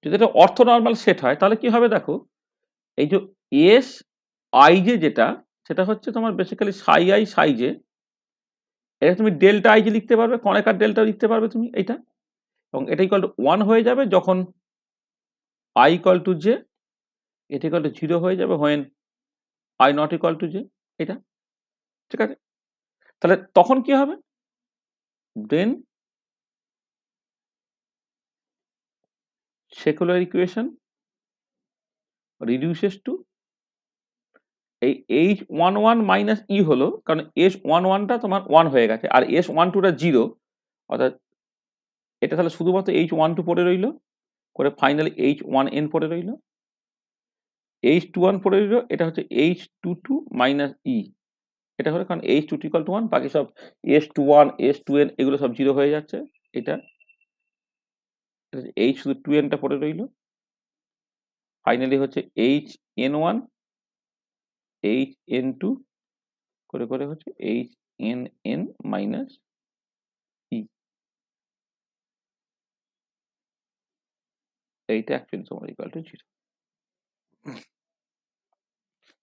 [SPEAKER 1] যদি এটা অর্থনর্মাল সেট হয় তাহলে কি হবে দেখো, এই যে এস আই জে যেটা, সেটা হচ্ছে তোমার basically psi I psi j, এটা তুমি ডেল্টা আই জে লিখতে পারবে, কণিকার ডেল্টা লিখতে পারবে তুমি এইটা, এবং এটা ইকুয়াল টু 1 হয়ে যাবে যখন I ইকুয়াল টু জে, এটা ইকুয়াল টু 0 হয়ে যাবে when I not equal to j, এটা ঠিক আছে। তাহলে তখন কি হবে? then secular equation reduces to এই H11 মাইনাস ই হলো, কারণ S11টা তোমার 1 হয়ে গেছে আর S12টা 0, অর্থাৎ এটা তাহলে শুধুমাত্র H12 পড়ে রইল, করে ফাইনালি H1n পড়ে রইল, H21 পড়ে রইল, এটা হচ্ছে H22 মাইনাস ই, এটা হলো কারণ H22 equal to 1, বাকি সব S21 S2n এগুলো সব 0 হয়ে যাচ্ছে, এটা H শুধু 2nটা পড়ে রইল, ফাইনালি হচ্ছে HN1 HN2 করে করে হচ্ছে HNn মাইনাস ই, এইটা অ্যাকচুয়ালি তোমার ইকুয়াল টু 0।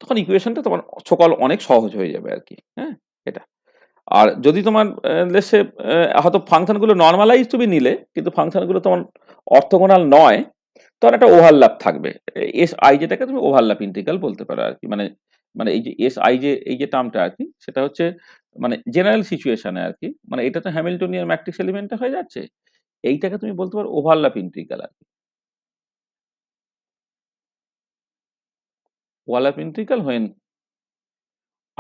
[SPEAKER 1] তখন ইকুয়েশনটা তোমার সকল অনেক সহজ হয়ে যাবে আর কি, হ্যাঁ এটা। আর যদি তোমার লেসে হয়তো ফাংশনগুলো নর্মালাইজ তুমি নিলে, কিন্তু ফাংশনগুলো তোমার অর্থগোনাল নয়, তখন একটা ওভারল্যাপ থাকবে, এস আই যেটাকে তুমি ওভারল্যাপ ইন্টিগ্রাল বলতে পারো আর কি। মানে মানে এই যে এস আই যে এই যে টার্মটা আর কি, সেটা হচ্ছে মানে জেনারেল সিচুয়েশনে আর কি, মানে এটা তো হ্যামিল্টনিয়ান ম্যাট্রিক্স এলিমেন্টে হয়ে যাচ্ছে, এইটাকে তুমি বলতে পারো ওভারল্যাপ ইন্টিগ্রাল আর কি। ওভারল্যাপ ইন্টিগ্রাল হোয়েন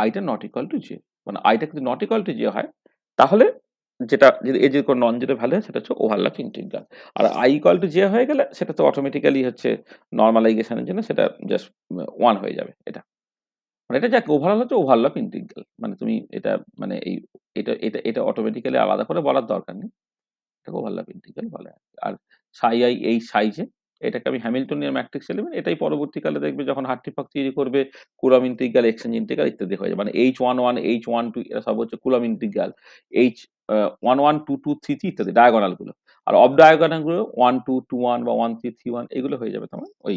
[SPEAKER 1] আইটা নট ইকুয়াল টু জে, মানে আইটা যদি নট ইকুয়াল টু জে হয়, তাহলে যেটা যদি এ যদি কোনো নন জিরো ভ্যালু হয় সেটা হচ্ছে ওভারল্যাপ ইন্টিগ্রাল। আর আই ইকুয়াল টু জে হয়ে গেলে সেটা তো অটোমেটিক্যালি হচ্ছে নর্মালাইজেশনের জন্য সেটা জাস্ট 1 হয়ে যাবে। এটা মানে এটা যাক ওভারঅল হচ্ছে ওভারল্যাপ ইন্টিগ্রাল, মানে তুমি এটা মানে এই এটা এটা এটা অটোমেটিক্যালি আলাদা করে বলার দরকার নেই, এটাকে ওভারল্যাপ ইন্টিগ্রাল বলে। আর সাই আই এই সাই জে, এটাকে আমি হ্যামিল্টনিয়ান ম্যাট্রিক্স এলিমেন্ট, এটাই পরবর্তীকালে দেখবে যখন হার্ট্রি-ফাক থিওরি করবে, কুলম্ব ইন্টিগ্রাল, এক্সচেঞ্জ ইন্টিগ্রাল ইত্যাদি হয়ে যাবে। মানে H11 H12 এরা সব হচ্ছে কুলম্ব ইন্টিগ্রাল, H11 2 2 3 3 ইত্যাদি ডায়াগোনাল গুলো, আর অফ ডায়াগোনাল গুলো 1 2 2 1 বা 1 3 3 1 এগুলো হয়ে যাবে তোমার ওই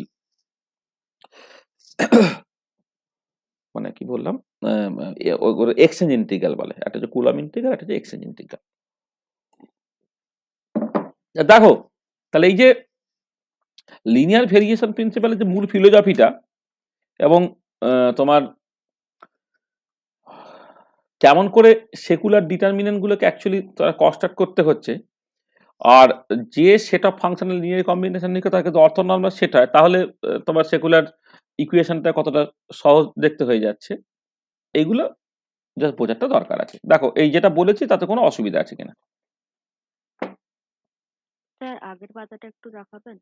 [SPEAKER 1] মানে কি বললাম এক্সচেঞ্জ ইন্টিগ্রাল বলে। একটা হচ্ছে কুলম্ব ইন্টিগ্রাল, একটা হচ্ছে এক্সচেঞ্জ ইন্টিগ্রাল। দেখো তাহলে এই যে লিনিয়ার ভেরিয়েশন প্রিন্সিপালের যে মূল ফিলোজফিটা এবং তোমার কেমন করে সেকুলার ডিটারমিনেন্ট গুলোকে অ্যাকচুয়ালি তারা কনস্ট্রাক্ট করতে হচ্ছে, আর যে set of functional linear combination নিয়ে তাকে যদি অর্থনর্মাল সেট হয়, তাহলে তোমার সেকুলার ইকুয়েশনটা কতটা সহজ দেখতে হয়ে যাচ্ছে, এইগুলো জাস্ট বোঝাটা দরকার আছে। দেখো এই যেটা বলেছি তাতে কোনো অসুবিধা আছে কিনা?
[SPEAKER 2] স্যার আগের পাতাটা একটু দেখাবেন?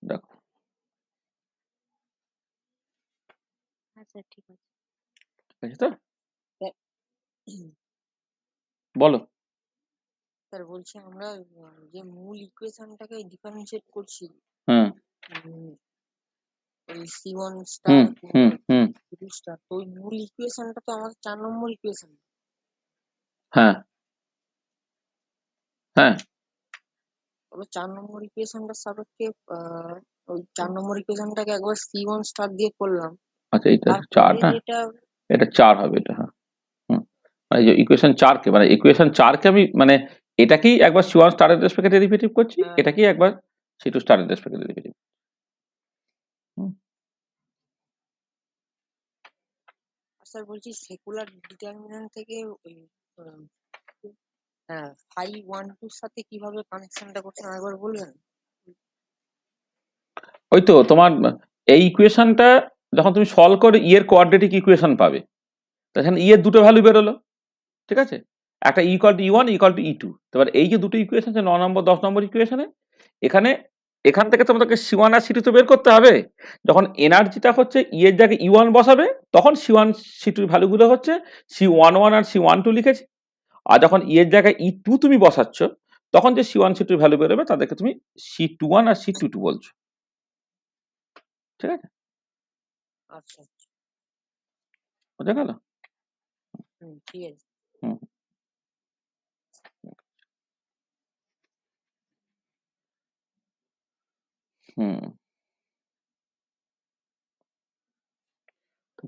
[SPEAKER 1] দেখো
[SPEAKER 2] হ্যাঁ স্যার ঠিক আছে।
[SPEAKER 1] ঠিক আছে তো, বলো।
[SPEAKER 3] স্যার বলছি আমরা যে মূল ইকুয়েশনটাকে ডিফারেন্সিয়েট করছি,
[SPEAKER 1] হুম
[SPEAKER 3] ওই C1
[SPEAKER 1] হুম
[SPEAKER 3] স্টার
[SPEAKER 1] হুম হুম
[SPEAKER 3] C2 স্টার, তো ওই মূল ইকুয়েশনটা তো আমাদের 4 নম্বর ইকুয়েশন।
[SPEAKER 1] হ্যাঁ হ্যাঁ
[SPEAKER 3] তবে 4 নম্বর ইকুয়েশনটার সাপেক্ষে ওই 4 নম্বর ইকুয়েশনটাকে একবার C1 স্টার দিয়ে করলাম,
[SPEAKER 1] আচ্ছা এটা
[SPEAKER 3] তারপরে
[SPEAKER 1] 4 না,
[SPEAKER 3] যেটা
[SPEAKER 1] এটা 4 হবে এটা, হ্যাঁ মানে যে ইকুয়েশন 4 কে মানে ইকুয়েশন 4 কে আমি মানে এটাকেই একবার C1 স্টারের রেসপেক্টে ডেরিভেটিভ করছি, এটাকেই একবার C2 স্টারের রেসপেক্টে ডেরিভেটিভ।
[SPEAKER 3] স্যার বলছি সেকুলার ডিটারমিনেন্ট থেকে ওই হ্যাঁ 5 1 2 এর সাথে কিভাবে কানেকশনটা করছেন একবার বলবেন?
[SPEAKER 1] ওই তো তোমার এই ইকুয়েশনটা যখন তুমি সলভ করে ই এর কোয়াড্রেটিক ইকুয়েশন পাবে, তখন ই এর দুটো ভ্যালু বেরোলো, ঠিক আছে, একটা equal to E1 equal to E2। এবার এই যে দুটো ইকুয়েশন আছে 9 নম্বর 10 নম্বর ইকুয়েশনে, এখানে এখান থেকে তোমাদেরকে C1 আর C2 তো বের করতে হবে। যখন এনার্জিটা হচ্ছে ই এর জায়গায় E1 বসাবে, তখন C1 C2 ভ্যালুগুলো হচ্ছে C11 আর C12 লিখেছি, আর যখন ই এর জায়গায় E2 তুমি বসাচ্ছ, তখন যে C1 C2 ভ্যালু বেরোবে তাদেরকে তুমি C21 আর C22 বলছো, ঠিক আছে?
[SPEAKER 3] আচ্ছা
[SPEAKER 1] বোঝা গেল?
[SPEAKER 3] ঠিক আছে।
[SPEAKER 1] হুম হুম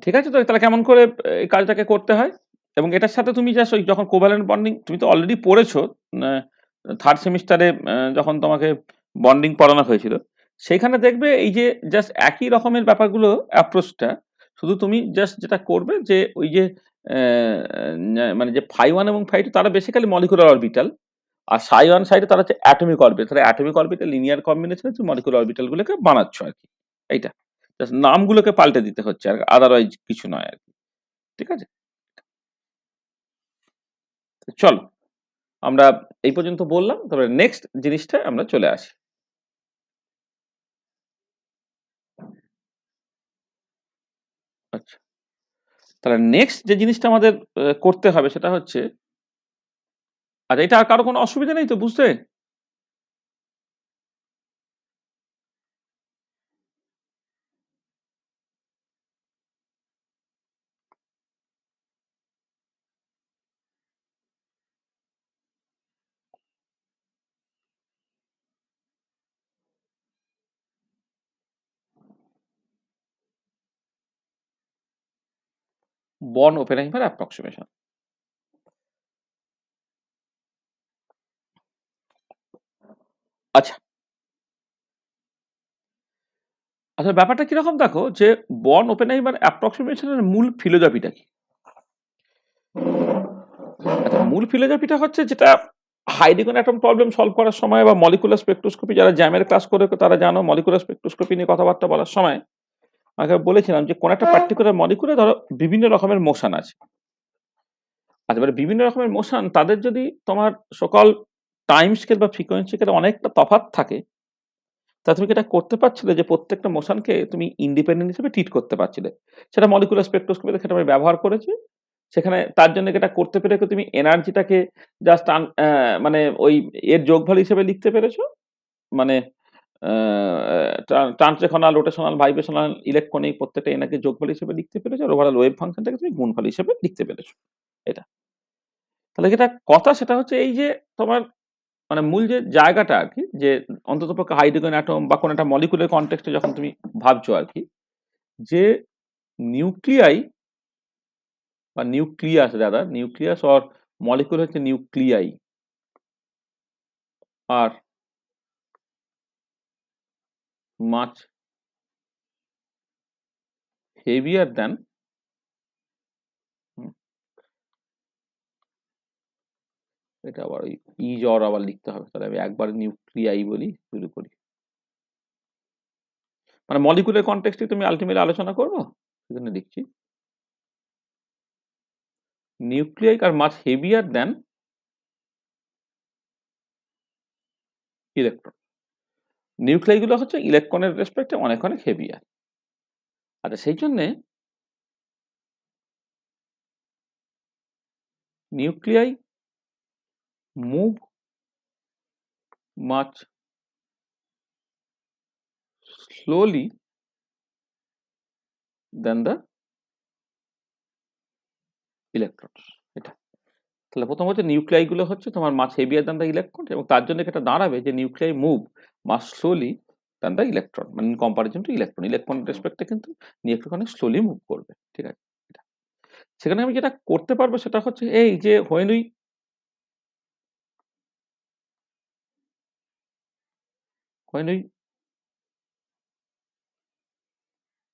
[SPEAKER 1] ঠিক আছে, তো তাহলে কেমন করে এই কাজটাকে করতে হয়, এবং এটার সাথে তুমি জাস্ট ওই যখন কোভ্যালেন্ট বন্ডিং তুমি তো অলরেডি পড়েছো থার্ড সেমিস্টারে, যখন তোমাকে বন্ডিং পড়ানো হয়েছিল, সেখানে দেখবে এই যে জাস্ট একই রকমের ব্যাপারগুলো অ্যাপ্রোচটা, শুধু তুমি জাস্ট যেটা করবে যে ওই যে মানে যে ফাই ওয়ান এবং ফাই টু তারা বেসিক্যালি মলিকুলার অরবিটাল, আর সাই ওয়ান সাইডে তারা হচ্ছে অ্যাটমিক অরবিটাল। তাহলে অ্যাটমিক অরবিটাল লিনিয়ার কম্বিনেশন হচ্ছে মলিকুলার অরবিটাল গুলোকে বানাচ্ছ আর কি। এইটা জাস্ট নামগুলোকে পাল্টে দিতে হচ্ছে, আর আদারওয়াইজ কিছু নয় আর কি। ঠিক আছে, চলো আমরা এই পর্যন্ত বললাম, তারপরে নেক্সট জিনিসটা আমরা চলে আসি। আচ্ছা, তাহলে নেক্সট যে জিনিসটা আমাদের করতে হবে সেটা হচ্ছে, আচ্ছা এটা আর কারো কোনো অসুবিধা নেই তো বুঝতে? Born Oppenheimer approximation. আচ্ছা আচ্ছা, ব্যাপারটা কিরকম দেখো, যে বর্ন ওপেনহাইমার অ্যাপ্রক্সিমেশনের মূল ফিলোজফিটা কি? আচ্ছা, মূল ফিলোজফিটা হচ্ছে যেটা হাইড্রোজেন অ্যাটম প্রবলেম সলভ করার সময় বা মলিকুলার স্পেকট্রোস্কোপি, যারা জ্যামের ক্লাস করে তারা জানো, মলিকুলার স্পেকট্রোস্কোপি নিয়ে কথাবার্তা বলার সময় আগে বলেছিলাম যে কোন একটা পার্টিকুলার মলিকুলে ধরো বিভিন্ন রকমের মোশন আছে। আচ্ছা, এবারে বিভিন্ন রকমের মোশন তাদের যদি তোমার সকল টাইম স্কেল বা ফ্রিকোয়েন্সি স্কেলে অনেকটা তফাৎ থাকে, তা তুমি কি এটা করতে পারছিলে যে প্রত্যেকটা মোশনকে তুমি ইন্ডিপেন্ডেন্ট হিসেবে ট্রিট করতে পারছিলে? সেটা মলিকুলার স্পেকট্রোস্কোপিতে সেটা আমি ব্যবহার করেছি। সেখানে তার জন্য এটা করতে পেরে তুমি এনার্জিটাকে জাস্ট মানে ওই এর যোগফল হিসেবে লিখতে পেরেছো, মানে ট্রান্সলেশনাল, রোটেশনাল, ভাইব্রেশনাল, ইলেকট্রনিক প্রত্যেকটা এনার্জি যোগফল হিসেবে লিখতে পেরেছো, আর ওভারঅল ওয়েভ ফাংশনটাকে তুমি গুণফল হিসেবে লিখতে পেরেছো। এটা তাহলে যেটা কথা সেটা হচ্ছে এই যে তোমার মানে মূল যে জায়গাটা আর কি, যে অন্ততপক্ষে হাইড্রোজেন অ্যাটম বা কোনো একটা মলিকুলার কনটেক্সটে যখন তুমি ভাবছো আর কি, যে নিউক্লিয়াই বা নিউক্লিয়াস, দাদা নিউক্লিয়াস অর মলিকুল হচ্ছে নিউক্লিয়াই, আর মাছ হেভিয়ার দ্যান, এটা আবার ওই ই জ্বর আবার লিখতে হবে, তাহলে আমি একবার নিউক্লিয়াই বলি, শুরু করি। মানে মলিকুলার কনটেক্সটে তুমি আলটিমেটলি আলোচনা করবো, সেখানে লিখছি নিউক্লিয়াই আর মাছ হেভিয়ার দ্যান ইলেকট্রন। নিউক্লিয়াই গুলো হচ্ছে ইলেকট্রনের রেসপেক্টে অনেক অনেক হেভিয়ার। আচ্ছা, সেই জন্যে nuclei move much slowly than the electron. এটা তাহলে প্রথম হচ্ছে নিউক্লিয়াই গুলো হচ্ছে তোমার much heavier than the electron, এবং তার জন্য এটা দাঁড়াবে যে nuclei move much slowly than the electron, মানে in comparison to electron. Electron রেসপেক্টে কিন্তু নিউক্লিয়াই অনেক স্লোলি মুভ করবে। ঠিক আছে, এটা সেখানে আমি যেটা করতে পারবো সেটা হচ্ছে এই যে when we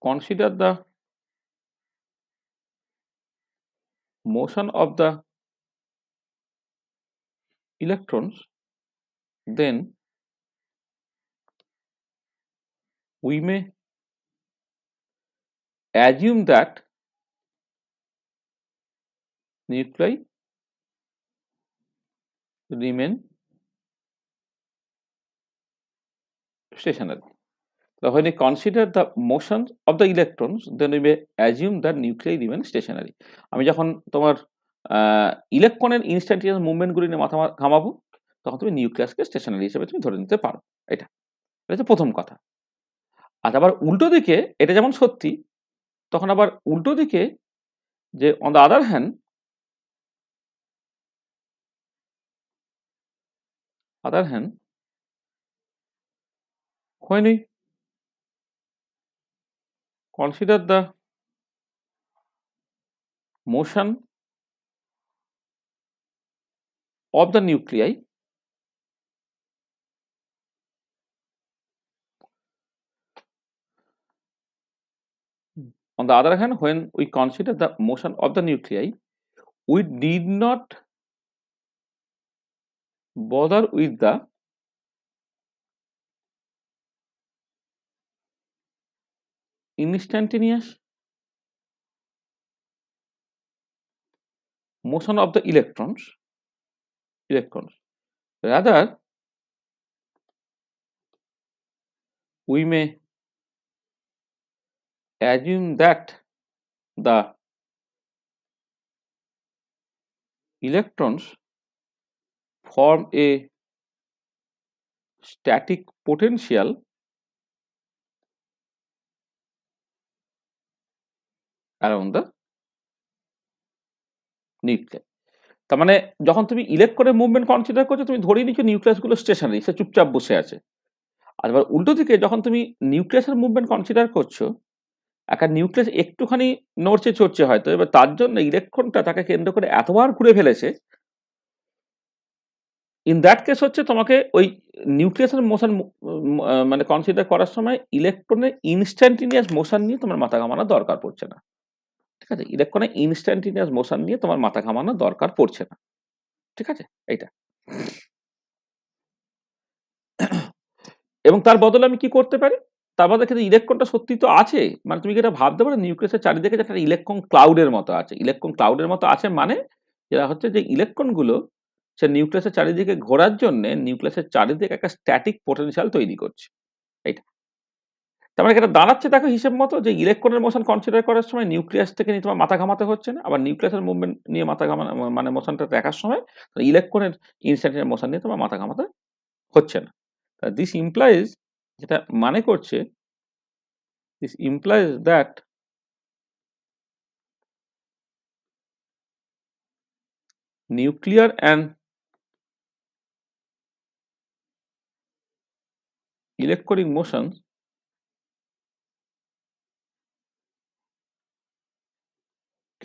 [SPEAKER 1] consider the motion of the electrons, then we may assume that nuclei remain stationary. So when we consider the motion of the electrons, then we may assume that nuclei remain stationary. আমি যখন তোমার ইলেকট্রনের instantaneous মুভমেন্টগুলি নিয়ে মাথা ঘামাবো, তখন তুমি নিউক্লিয়াসকে stationery হিসেবে তুমি ধরে নিতে পারো। এটা হচ্ছে প্রথম কথা। আর আবার উল্টো দিকে এটা যেমন সত্যি, তখন আবার উল্টো দিকে যে on the other hand when we consider the motion of the nuclei, On the other hand, when we consider the motion of the nuclei, we did not bother with the instantaneous motion of the electrons. Rather, we may assume that the electrons form a static potential around the nuclei. তার মানে যখন তুমি ইলেকট্রনের movement consider করছো, তুমি ধরেই নিচ্ছ নিউক্লিয়াসগুলো stationery, সে চুপচাপ বসে আছে। আর এবার উল্টো দিকে যখন তুমি নিউক্লিয়াসের মুভমেন্ট কনসিডার করছো, একটা নিউক্লিয়াস একটুখানি নড়ছে চড়ছে হয়তো, এবার তার জন্য ইলেকট্রনটা তাকে কেন্দ্র করে এতবার ঘুরে ফেলেছে, ইন দ্যাট কেস হচ্ছে তোমাকে ওই নিউক্লিয়াসের মোশন মানে কনসিডার করার সময় ইলেকট্রনের ইনস্ট্যান্টিনিয়াস মোশন নিয়ে তোমার মাথা ঘামানোর দরকার পড়ছে না। ঠিক আছে, ইলেকট্রনের ইনস্ট্যান্টিনিয়াস মোশন নিয়ে তোমার মাথা ঘামানোর দরকার পড়ছে না। ঠিক আছে, এইটা। এবং তার বদলে আমি কি করতে পারি? তার বদলে কিন্তু ইলেকট্রনটা সত্যি তো আছে, মানে তুমি কি এটা ভাবতে পারো নিউক্লিয়াসের চারিদিকে একটা ইলেকট্রন ক্লাউডের মতো আছে। ইলেকট্রন ক্লাউডের মতো আছে মানে যেটা হচ্ছে যে ইলেকট্রনগুলো সে নিউক্লিয়াসের চারিদিকে ঘোরার জন্য নিউক্লিয়াসের চারিদিকে একটা স্ট্যাটিক পোটেনশিয়াল তৈরি করছে। এইটা তার মানে এটা দাঁড়াচ্ছে দেখো হিসেব মতো যে ইলেকট্রনের মোশন কনসিডার করার সময় নিউক্লিয়াস থেকে নিয়ে তোমার মাথা ঘামাতে হচ্ছে না, আবার নিউক্লিয়াসের মুভমেন্ট নিয়ে মাথা ঘামানো মানে মোশনটা দেখার সময় ইলেকট্রনের ইনস্ট্যান্টিনিয়াস মোশন নিয়ে তোমার মাথা ঘামাতে হচ্ছে না। দিস ইমপ্লাইজ, যেটা মানে করছে, this implies that nuclear and electronic motions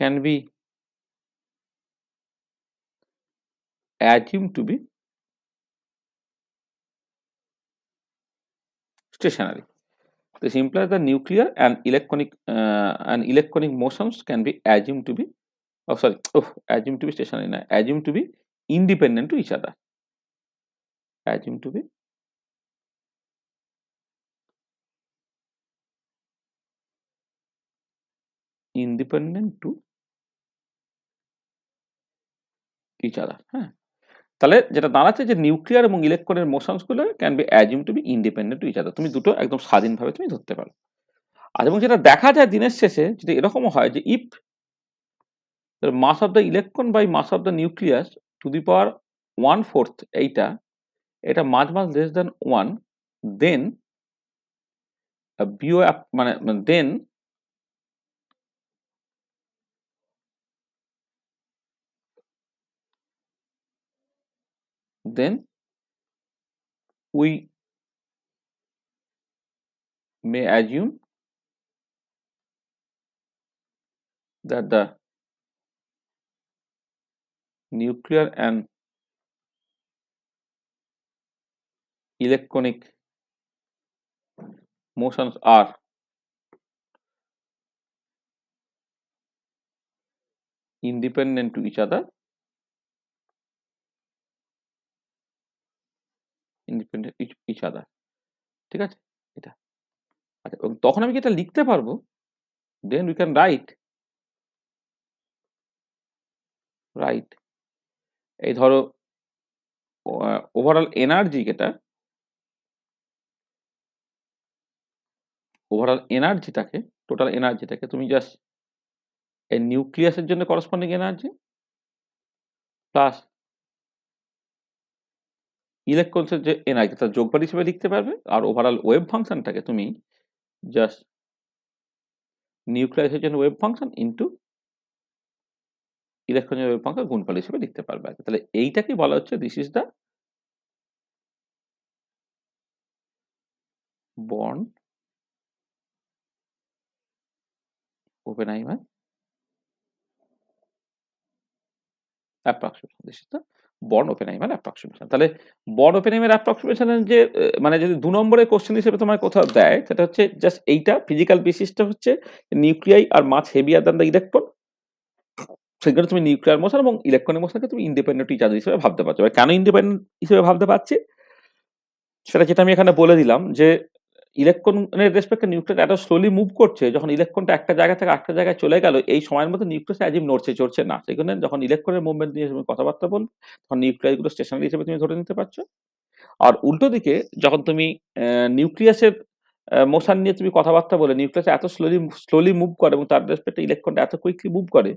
[SPEAKER 1] can be assumed to be stationary. This implies that nuclear and electronic motions can be assumed to be assumed to be stationary, না, assumed to be independent to each other. Assumed to be independent to each other. হ্যাঁ, তাহলে যেটা দাঁড়াচ্ছে যে nuclear এবং ইলেকট্রনের motions গুলো can be assume to be independent to each other. তুমি দুটো একদম স্বাধীনভাবে তুমি ধরতে পারো। আর এবং যেটা দেখা যায় দিনের শেষে যদি এরকমও হয় যে if the mass of the electron by mass of the nucleus to the power 1/4 এটা much less than 1, then BO মানে then we may assume that the nuclear and electronic motions are independent to each other, ঠিক আছে এটা। আচ্ছা, তখন আমি কি এটা লিখতে পারবো? then we can write এই ধরো ওভারঅল এনার্জিটাকে টোটাল এনার্জিটাকে তুমি জাস্ট এই নিউক্লিয়াসের জন্য করসপন্ডিং এনার্জি প্লাস ইলেকট্রনসের যে এনার্জি তার যোগফল হিসেবে লিখতে পারবে, আর ওভারঅল ওয়েভ ফাংশনটাকে তুমি জাস্ট নিউক্লিয়াসের জন্য ওয়েভ ফাংশন ইন্টু ইলেকট্রনের ওয়েভ ফাংশন গুণফল হিসেবে লিখতে পারবে। তাহলে এইটাকে বলা হচ্ছে this is the born Oppenheimer approximation. This is the born Oppenheimer approximation. তাহলে বর্ন ওপেনহাইমার অ্যাপ্রক্সিমেশনের যে মানে যদি 2 নম্বরের কোশ্চেন হিসেবে তোমার কোথাও দেয়, সেটা হচ্ছে জাস্ট এইটা ফিজিক্যাল বেসিসটা হচ্ছে nuclei R much heavier than the electron. সেখানে তুমি নিউক্লিয়ার মোশন এবং ইলেকট্রনিক মোশনকে তুমি ইন্ডিপেন্ডেন্ট ইচ আদার হিসেবে ভাবতে পারছো। কেন ইন্ডিপেন্ডেন্ট হিসেবে ভাবতে পারছি সেটা যেটা আমি এখানে বলে দিলাম যে ইলেকট্রনের রেসপেক্টে নিউক্লিয়াস এত স্লোলি মুভ করছে, যখন ইলেকট্রনটা একটা জায়গা থেকে আরেকটা জায়গায় চলে গেল এই সময়ের মধ্যে নিউক্লিয়াস অ্যাজিভ নড়ছে চড়ছে না। সেখানে যখন ইলেকট্রনের মুভমেন্ট নিয়ে তুমি কথাবার্তা বলবে তখন নিউক্লিয়াসগুলো স্টেশনারি হিসেবে তুমি ধরে নিতে পারছো। আর উল্টো দিকে যখন তুমি নিউক্লিয়াসের মোশন নিয়ে তুমি কথাবার্তা বলে নিউক্লিয়াস এত স্লোলি মুভ করে এবং তার রেসপেক্টে ইলেকট্রনটা এত কুইকলি মুভ করে,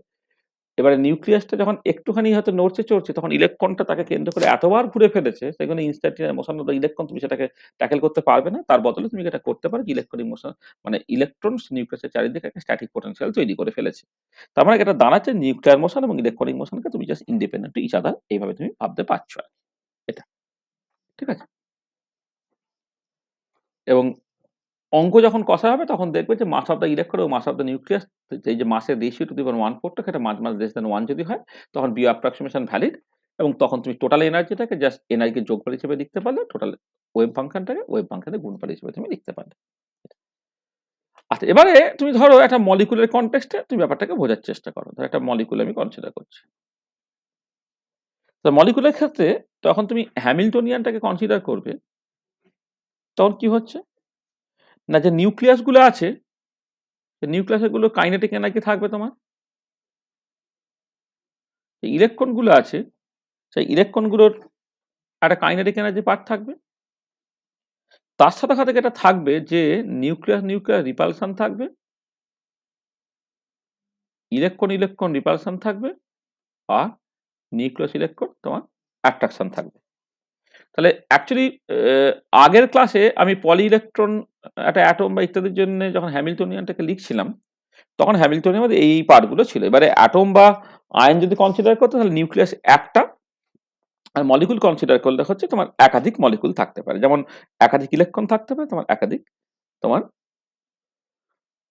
[SPEAKER 1] এবারে নিউক্লিয়াসটা যখন একটুখানি হয়তো নড়ছে চড়ছে তখন ইলেকট্রনটা তাকে কেন্দ্র করে এতবার ঘুরে ফেলেছে, সেখানে ইনস্ট্যান্টিনিয়াস মোশন ইলেকট্রন তুমি সেটাকে ট্যাকেল করতে পারবে না। তার বদলে তুমি এটা করতে পারো ইলেকট্রনিক মোশন, মানে ইলেকট্রন নিউক্লিয়াসের চারিদিকে একটা স্ট্যাটিক পোটেনশিয়াল তৈরি করে ফেলেছে। তার মানে এটা দাঁড়াচ্ছে নিউক্লিয়ার মোশন এবং ইলেকট্রনিক মোশনকে তুমি জাস্ট ইন্ডিপেন্ডেন্ট ইচ আদার এইভাবে তুমি ভাবতে পারছো আর এটা, ঠিক আছে। এবং অঙ্ক যখন কষা হবে তখন দেখবে যে মাস অফ দ্য ইলেকট্রন ও মাস অফ দ্য নিউক্লিয়াস, এই যে মাসের রেশিও টু দি পাওয়ার 1/4 সেটা মাস লেস দ্যান 1 যদি হয় তখন বিও অ্যাপ্রক্সিমেশন ভ্যালিড, এবং তখন তুমি টোটাল এনার্জিটাকে জাস্ট এনার্জিকে যোগফল হিসেবে লিখতে পারলে, টোটাল ওয়েভ ফাংশনটাকে ওয়েভ ফাংশনের গুণফল হিসেবে তুমি লিখতে পারলে। আচ্ছা, এবারে তুমি ধরো একটা মলিকুলের কনটেক্সটে তুমি ব্যাপারটাকে বোঝার চেষ্টা করো। ধরো একটা মলিকুল আমি কনসিডার করছি। তো মলিকুলের ক্ষেত্রে তখন তুমি হ্যামিল্টনিয়ানটাকে কনসিডার করবে, তখন কি হচ্ছে না যে নিউক্লিয়াস গুলো আছে নিউক্লিয়াসের গুলো কাইনেটিক এনার্জি থাকবে তোমার, ইলেকট্রন গুলো আছে সেই ইলেকট্রন গুলোর একটা কাইনেটিক এনার্জি পার্ট থাকবে। তার সাথে সাথে এটা থাকবে যে নিউক্লিয়াস নিউক্লিয়াস রিপালশন থাকবে, ইলেকট্রন ইলেকট্রন রিপালশন থাকবে, আর নিউক্লিয়াস ইলেকট্রন তোমার অ্যাট্রাকশন থাকবে। তাহলে অ্যাকচুয়ালি আগের ক্লাসে আমি পলি ইলেকট্রন একটা অ্যাটম বা ইত্যাদির জন্য যখন হ্যামিল্টনিয়ানটাকে লিখছিলাম তখন হ্যামিল্টনের মধ্যে এই পার্টগুলো ছিল। এবারে অ্যাটম বা আয়ন যদি কনসিডার করতে তাহলে নিউক্লিয়াস একটা, আর মলিকুল কনসিডার করলে হচ্ছে তোমার একাধিক মলিকুল থাকতে পারে, যেমন একাধিক ইলেকট্রন থাকতে পারে, তোমার একাধিক তোমার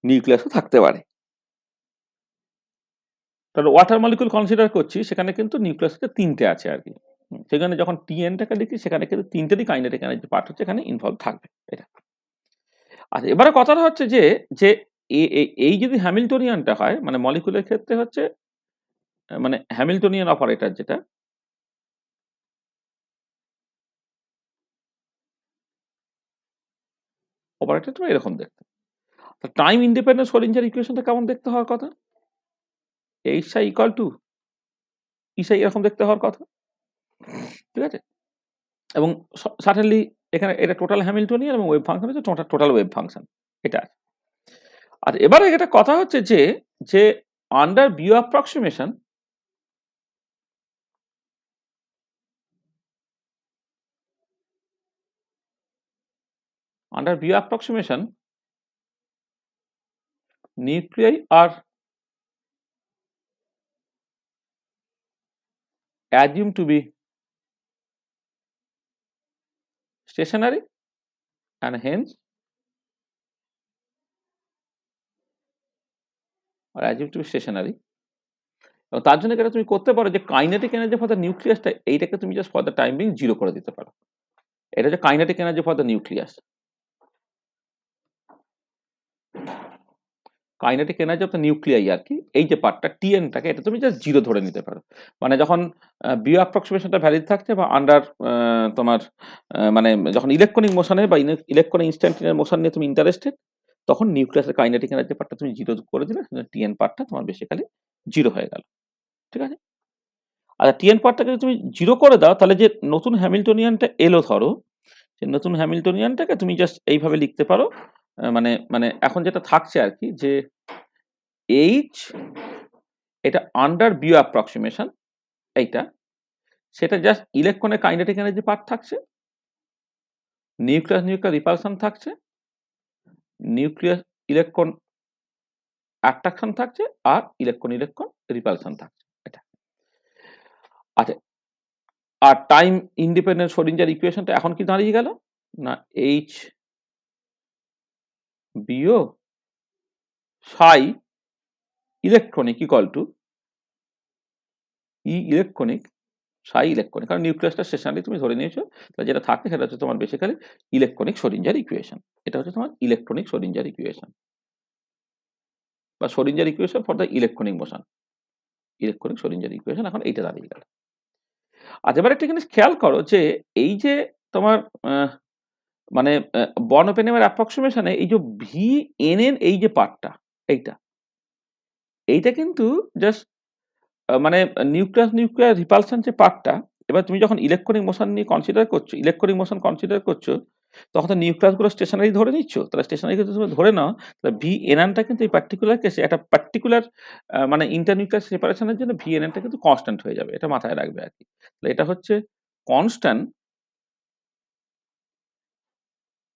[SPEAKER 1] নিউক্লিয়াসও থাকতে পারে। তাহলে ওয়াটার মলিকুল কনসিডার করছি সেখানে কিন্তু নিউক্লিয়াসটা 3টে আছে আর কি। সেখানে যখন টিএনটাকে লিখি সেখানে কিন্তু 3টেরই কাইনেটিক এনার্জি পার্ট হচ্ছে এখানে ইনভলভ থাকবে এটা। আচ্ছা, এবারে কথাটা হচ্ছে যে যে এই যদি হ্যামিল্টনিয়ানটা হয় মানে মলিকুলের ক্ষেত্রে হচ্ছে মানে হ্যামিল্টনিয়ান অপারেটর যেটা অপারেটরটা এরকম দেখতে। টাইম ইন্ডিপেন্ডেন্ট স্ক্রোডিঞ্জার ইকুয়েশনটা কেমন দেখতে হওয়ার কথা? এইচ আই ইকুয়াল টু ইসাই এরকম দেখতে হওয়ার কথা, ঠিক আছে। এবং সার্টেনলি এখানে এটা টোটাল হ্যামিল্টনিয়ান এবং ওয়েভ ফাংশন হচ্ছে টোটাল ওয়েভ ফাংশন এটা। আর এবারে এটা কথা হচ্ছে যে যে under BO approximation nuclei are assumed to be stationary and hence are assumed to be stationary। এবং তার জন্য এটা তুমি করতে পারো যে কাইনেটিক এনার্জি ফর দ্য নিউক্লিয়াসটা এইটাকে তুমি just for the time being 0 করে দিতে পারো। এটা হচ্ছে kinetic energy for the nucleus, kinetic energy of the nuclei আর কি। এই যে পার্টটা টিএনটাকে এটা তুমি জাস্ট 0 ধরে নিতে পারো। মানে যখন বিও অ্যাপ্রক্সিমেশনটা ভ্যালিড থাকছে বা আন্ডার তোমার মানে যখন ইলেকট্রনিক মোশনে বা ইলেকট্রনিক ইনস্ট্যান্টিনিয়াস মোশন নিয়ে তুমি ইন্টারেস্টেড তখন নিউক্লিয়াসের কাইনেটিক এনার্জি পার্টটা তুমি 0 করে দিলে টিএন পার্টটা তোমার বেসিক্যালি 0 হয়ে গেল, ঠিক আছে। আচ্ছা, টিএন পার্টটাকে তুমি 0 করে দাও তাহলে যে নতুন হ্যামিল্টনিয়ানটা এলো ধরো, সেই নতুন হ্যামিল্টনিয়ানটাকে তুমি জাস্ট এইভাবে লিখতে পারো। মানে মানে এখন যেটা থাকছে আর কি যে এইচ এটা আন্ডার বিও অ্যাপ্রক্সিমেশন এইটা, সেটা জাস্ট ইলেকট্রনের কাইনেটিক এনার্জি পার্ট থাকছে, নিউক্লিয়াস নিউক্লিয়ার রিপালশন থাকছে, নিউক্লিয়াস ইলেকট্রন অ্যাট্রাকশন থাকছে, আর ইলেকট্রন ইলেকট্রন রিপালশন থাকছে এটা। আচ্ছা, আর টাইম ইন্ডিপেন্ডেন্ট স্ক্রোডিঞ্জার ইকুয়েশনটা এখন কি দাঁড়িয়ে গেল না H bio Sai electronic equal to E electronic psi electronic, কারণ নিউক্লিয়াসটা স্টেশনারি তুমি ধরে নিয়েছো, তাহলে যেটা থাকে সেটা হচ্ছে তোমার বেসিক্যালি ইলেকট্রনিক শ্রোডিঞ্জার ইকুয়েশন। এটা হচ্ছে তোমার ইলেকট্রনিক শ্রোডিঞ্জার ইকুয়েশন বা Schrodinger equation for the electronic motion, electronic Schrodinger equation এখন এইটা দাঁড়িয়ে গেল। আচ্ছা, এবার একটা জিনিস খেয়াল করো যে এই যে তোমার মানে বর্ন ওপেনহেমের অ্যাপ্রক্সিমেশনে এই যে ভি এন এন এই যে পার্টটা, এইটা কিন্তু জাস্ট মানে নিউক্লিয়ার রিপালশন যে পার্টটা, এবার তুমি যখন ইলেকট্রনিক মোশন নিয়ে কনসিডার করছো, ইলেকট্রনিক মোশন কনসিডার করছো, তখন তো নিউক্লিয়াসগুলো স্টেশনারি ধরে নিচ্ছ, তাহলে স্টেশনারি যদি তুমি ধরে নাও, তাহলে ভি এনএনটা কিন্তু এই পার্টিকুলার কেসে একটা পার্টিকুলার মানে ইন্টারনিউক্লিয়ার সেপারেশনের জন্য ভি এনএনটা কিন্তু কনস্ট্যান্ট হয়ে যাবে, এটা মাথায় রাখবে আর কি। তাহলে এটা হচ্ছে constant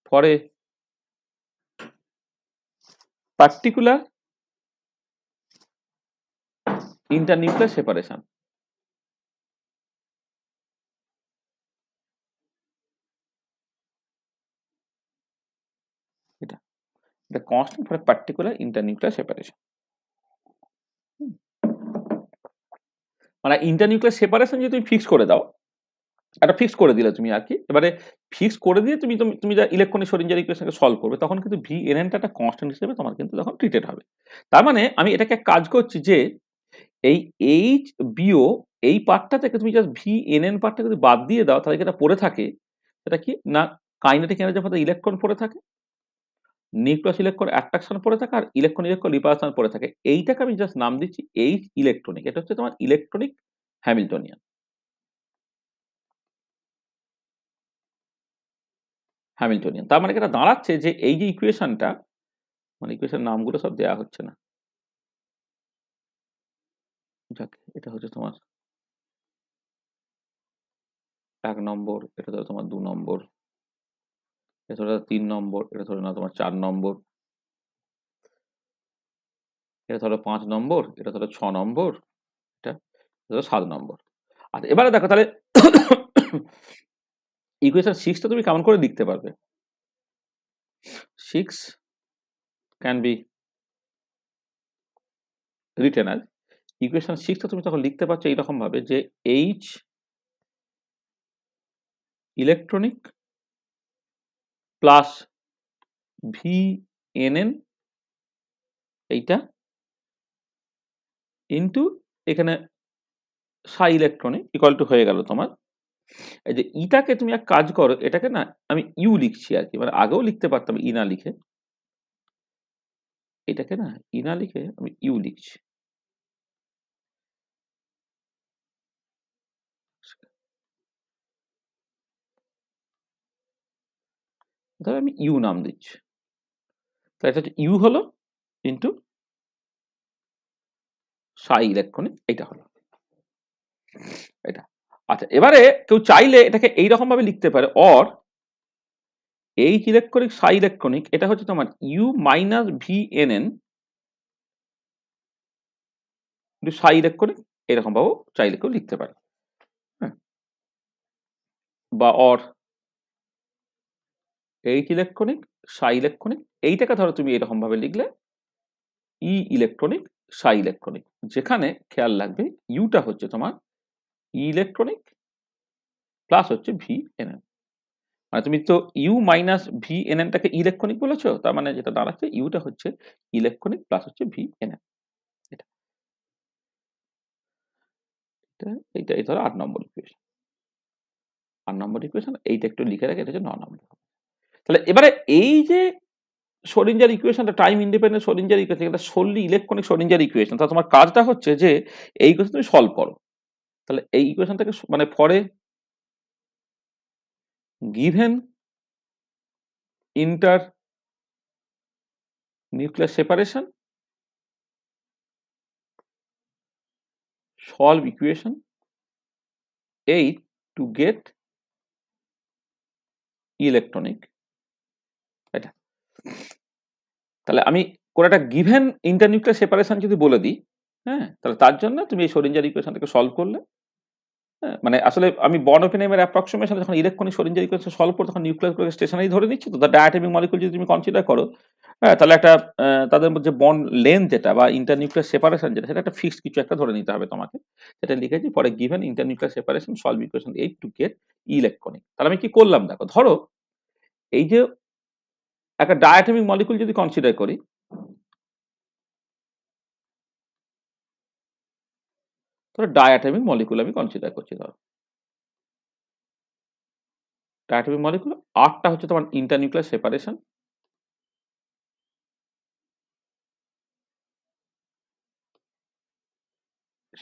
[SPEAKER 1] for a particular internuclear separation. এটা এটা constant for a particular internuclear separation. মানে ইন্টারনিউক্লিয়ার সেপারেশন যদি তুমি ফিক্স করে দাও, একটা ফিক্স করে দিলে তুমি আর কি, এবারে ফিক্স করে দিয়ে তুমি তুমি যা ইলেকট্রনিক শ্রোডিঞ্জার ইকুয়েশনকে সলভ করবে, তখন কিন্তু ভি এনএনটা একটা কনস্ট্যান্ট হিসেবে তোমার কিন্তু তখন ট্রিটেড হবে। তার মানে আমি এটাকে কাজ করছি যে এই এইচ বিও এই পার্টটা থেকে তুমি জাস্ট ভি এনএন পার্টটা যদি বাদ দিয়ে দাও, তাহলে যেটা পড়ে থাকে সেটা কি না, kinetic energy of the electron পড়ে থাকে, নিউক্লিয়াস ইলেকট্রন অ্যাট্রাকশন পড়ে থাকে, আর ইলেকট্রন রিপালশন পড়ে থাকে। এইটাকে আমি জাস্ট নাম দিচ্ছি এইচ ইলেকট্রনিক। এটা হচ্ছে তোমার ইলেকট্রনিক হ্যামিল্টনিয়ান। হ্যামিল্টনিয়ান তার মানে এটা দাঁড়াচ্ছে যে এই যে ইকুয়েশনটা, মানে ইকুয়েশন নামগুলো সব দেওয়া হচ্ছে না, যাক এটা হচ্ছে তোমার 1 নম্বর, এটা ধরো তোমার 2 নম্বর, এটা ধরো 3 নম্বর, এটা ধরো না তোমার 4 নম্বর, এটা ধরো 5 নম্বর, এটা ধরো 6 নম্বর, এটা ধরো 7 নম্বর। আচ্ছা, এবারে দেখো তাহলে ইকুয়েশন 6টা তুমি কেমন করে লিখতে পারবে? 6 can be written as, equation 6টা তুমি তখন লিখতে পারছো এইরকম ভাবে যে H electronic plus V NN এইটা ইন্টু এখানে সাই ইলেকট্রনিক ইকুয়াল টু হয়ে গেল তোমার এই যে ইটাকে তুমি এক কাজ করো, এটাকে না আমি ইউ লিখছি আর কি, মানে আগেও লিখতে পারতাম ই না লিখে, এটাকে না ই না লিখে আমি ইউ লিখছি। ধরো আমি ইউ নাম দিচ্ছি, তাহলে এটা হচ্ছে ইউ হলো ইন্টু সাই ইলেকট্রনিক, এইটা হলো এটা। আচ্ছা, এবারে কেউ চাইলে এটাকে এইরকম ভাবে লিখতে পারে, or H electronic psi electronic, এটা হচ্ছে তোমার U minus V N N psi electronic, এরকম ভাবেও চাইলে কেউ লিখতে পারে। হ্যাঁ, বা or H electronic psi electronic, এইটাকে ধরো তুমি এরকম ভাবে লিখলে ই ইলেকট্রনিক সাই ইলেকট্রনিক, যেখানে খেয়াল রাখবে ইউটা হচ্ছে তোমার ইলেকট্রনিক প্লাস হচ্ছে ভি এন এন, মানে তুমি তো ইউ মাইনাস ভি এন এনটাকে ইলেকট্রনিক বলেছো, তার মানে যেটা দাঁড়াচ্ছে ইউটা হচ্ছে ইলেকট্রনিক প্লাস হচ্ছে ভি এন এন। এটা এইটা এই ধরো 8 নম্বর ইকুয়েশন, 8 নম্বর ইকুয়েশন, এইটা একটু লিখে রাখে, এটা হচ্ছে 9 নম্বর। তাহলে এবারে এই যে শ্রোডিঞ্জার ইকুয়েশনটা টাইম ইন্ডিপেন্ডেন্ট শ্রোডিঞ্জার ইকুয়েশন, এটা solely ইলেকট্রনিক শ্রোডিঞ্জার ইকুয়েশন, তাহলে তোমার কাজটা হচ্ছে যে এই ইকুয়েশন তুমি সলভ করো। তাহলে এই ইকুয়েশনটাকে মানে ফরে given inter nuclear separation solve equation 8 to get electronic, এটা। তাহলে আমি কোন একটা গিভেন ইন্টারনিউক্লিয়ার সেপারেশন যদি বলে দিই, হ্যাঁ, তাহলে তার জন্য তুমি এই শ্রোডিঞ্জার ইকুয়েশনটাকে সলভ করলে, হ্যাঁ, মানে আসলে আমি বর্ন ওপেনহেমের অ্যাপ্রক্সিমেশন যখন ইলেকট্রনিক শ্রোডিঞ্জার ইকুয়েশন সলভ করো, তখন নিউক্লিয়াসগুলোকে স্টেশনারি ধরে নিচ্ছি, তো দ্য ডায়াটমিক মলিকুল যদি তুমি কনসিডার করো, হ্যাঁ, তাহলে একটা তাদের মধ্যে বন্ড লেন্থ যেটা বা ইন্টারনিউক্লিয়ার সেপারেশন যেটা সেটা একটা ফিক্সড কিছু একটা ধরে নিতে হবে তোমাকে। যেটা লিখেছি পরে given internuclear separation solve equation 8 to get electronic. তাহলে আমি কি করলাম দেখো, ধরো এই যে একটা ডায়াটমিক মলিকুল যদি কনসিডার করি, ধরো ডায়াটমিক মলিকুল আমি কনসিডার করছি, ধরো ডায়াটমিক মলিকুল, আটটা হচ্ছে তোমার ইন্টারনিউক্লিয়ার সেপারেশন,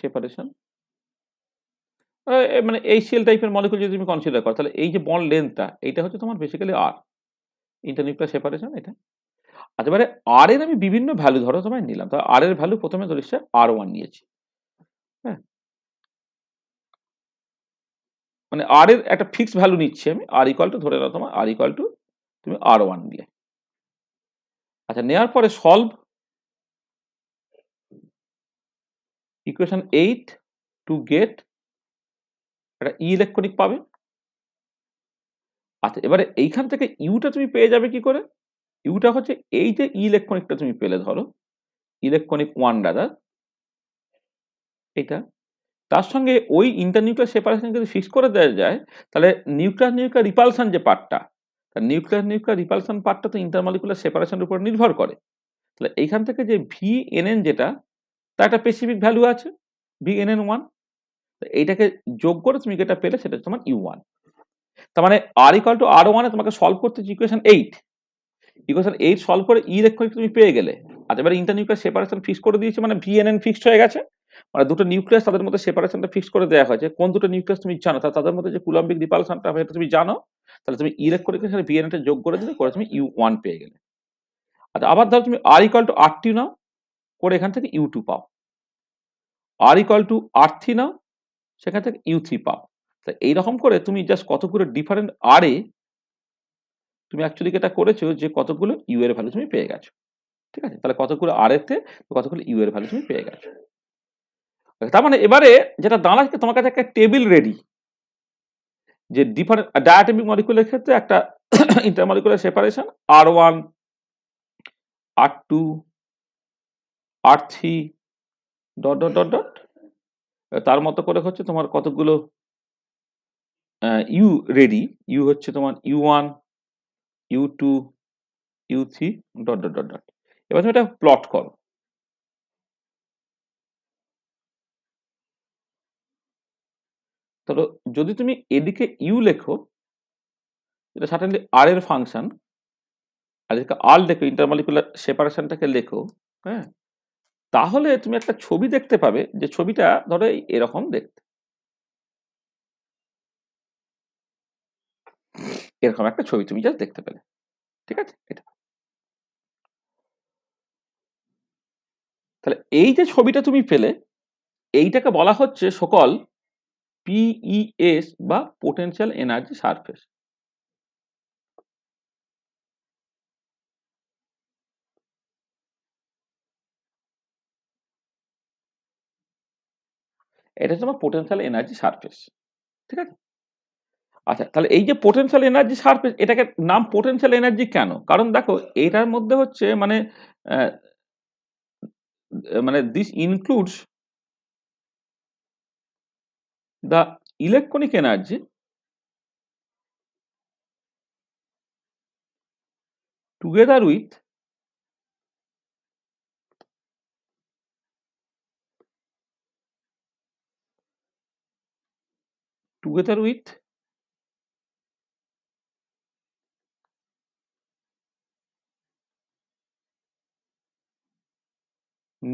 [SPEAKER 1] সেপারেশন মানে HCl টাইপের মলিকুল যদি তুমি কনসিডার করো, তাহলে এই যে বন্ড লেন্থটা এইটা হচ্ছে তোমার বেসিক্যালি আর ইন্টারনিউক্লিয়ার সেপারেশন এটা। আচ্ছা, এবারে আর এর আমি বিভিন্ন ভ্যালু ধরো তোমায় নিলাম, তো আর এর ভ্যালু প্রথমে ধরিস R1 নিয়েছি, হ্যাঁ, মানে আর এর একটা ফিক্সড ভ্যালু নিচ্ছি আমি, আর ইকুয়াল টু ধরে নাও তোমার আর ইকুয়াল টু তুমি R1 নিলে। আচ্ছা, নেওয়ার পরে সলভ ইকুয়েশন 8 টু গেট একটা ইলেকট্রনিক পাবে। আচ্ছা, এবারে এইখান থেকে ইউটা তুমি পেয়ে যাবে কি করে? ইউটা হচ্ছে এই যে ইলেকট্রনিকটা তুমি পেলে, ধরো ইলেকট্রনিক 1 রাদার এটা, তার সঙ্গে ওই ইন্টারনিউক্লিয়ার সেপারেশন যদি ফিক্স করে দেওয়া যায়, তাহলে নিউক্লিয়ার নিউক্লিয়ার রিপালশন যে পার্টটা, তার নিউক্লিয়ার নিউক্লিয়ার রিপালশন পার্টটা তো ইন্টারমলিকুলার সেপারেশনের উপর নির্ভর করে। তাহলে এইখান থেকে যে VNN যেটা, তার একটা স্পেসিফিক ভ্যালু আছে VNN1, এইটাকে যোগ করে তুমি যেটা পেলে সেটা তোমার U1। তার মানে আর ইকুয়াল টু R1 এ তোমাকে সলভ করতে ইকুয়েশন 8, ইকুয়েশন 8 সলভ করে ইলেকট্রনিক তুমি পেয়ে গেলে। আচ্ছা, এবার ইন্টারনিউক্লিয়ার সেপারেশন ফিক্স করে দিয়েছে, মানে VNN ফিক্সড হয়ে গেছে, মানে দুটো নিউক্লিয়াস তাদের মধ্যে সেপারেশনটা ফিক্স করে দেওয়া হয়েছে। কোন দুটো নিউক্লিয়াস তুমি জানো, তাদের মধ্যে যে কুলম্বিক রিপালশনটা হবে এটা তুমি জানো, তাহলে তুমি ইলেকট্রনিকের সাথে VNN টা যোগ করে দিলে, করে তুমি U1 পেয়ে গেলে। আচ্ছা, আবার ধরো তুমি আর ইকুয়াল টু R2 নাও, করে এখান থেকে U2 পাও, আর ইকুয়াল টু R3 নাও, সেখান থেকে U3 পাও। তা এইরকম করে তুমি জাস্ট কতগুলো ডিফারেন্ট আর এ তুমি অ্যাকচুয়ালি এটা করেছো যে কতগুলো ইউ এর ভ্যালু তুমি পেয়ে গেছো। ঠিক আছে, তাহলে কতগুলো আর এতে কতগুলো ইউ এর ভ্যালু তুমি পেয়ে গেছো। তার মানে এবারে যেটা দাঁড়াচ্ছে, তোমার কাছে একটা টেবিল রেডি, যে ডিফারেন্ট ডায়াটমিক মলিকুলের ক্ষেত্রে একটা intermolecular separation R1, R2, R3 dot dot dot dot, তার মতো করে হচ্ছে তোমার কতগুলো ইউ রেডি, ইউ হচ্ছে তোমার U1, U2, U3 dot dot dot dot. এবার তুমি এটা প্লট করো, তাহলে যদি তুমি এদিকে ইউ লেখো, এটা সার্টেনলি আর এর ফাংশন, আর এদিকে আর লেখো ইন্টারমলিকুলার সেপারেশনটাকে লেখো, হ্যাঁ, তাহলে তুমি একটা ছবি দেখতে পাবে, যে ছবিটা ধরো এরকম দেখতে, এরকম একটা ছবি তুমি জাস্ট দেখতে পেলে। ঠিক আছে, এটা তাহলে এই যে ছবিটা তুমি পেলে, এইটাকে বলা হচ্ছে সকল PES বা পোটেনশিয়াল এনার্জি সারফেস। এটা হচ্ছে তোমার পোটেনশিয়াল এনার্জি সারফেস। ঠিক আছে, আচ্ছা, তাহলে এই যে পোটেনশিয়াল এনার্জি সারফেস, এটাকে নাম পোটেনশিয়াল এনার্জি কেন? কারণ দেখো এটার মধ্যে হচ্ছে মানে this includes the electronic energy together with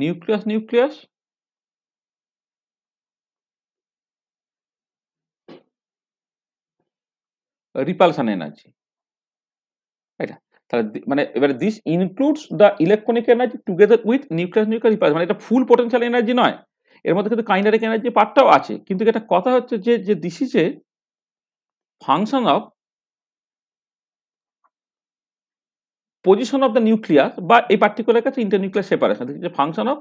[SPEAKER 1] nucleus repulsion energy. এটা তাহলে মানে এবারে this includes the electronic energy together with nucleus repulsion, মানে এটা ফুল পোটেনশিয়াল এনার্জি নয়, এর মধ্যে কিন্তু কাইনেটিক এনার্জি পার্টটাও আছে, কিন্তু এটা কথা হচ্ছে যে this is a function of position of the nucleus, বা এই পার্টিকুলার কাছে internuclear separation, this is a function of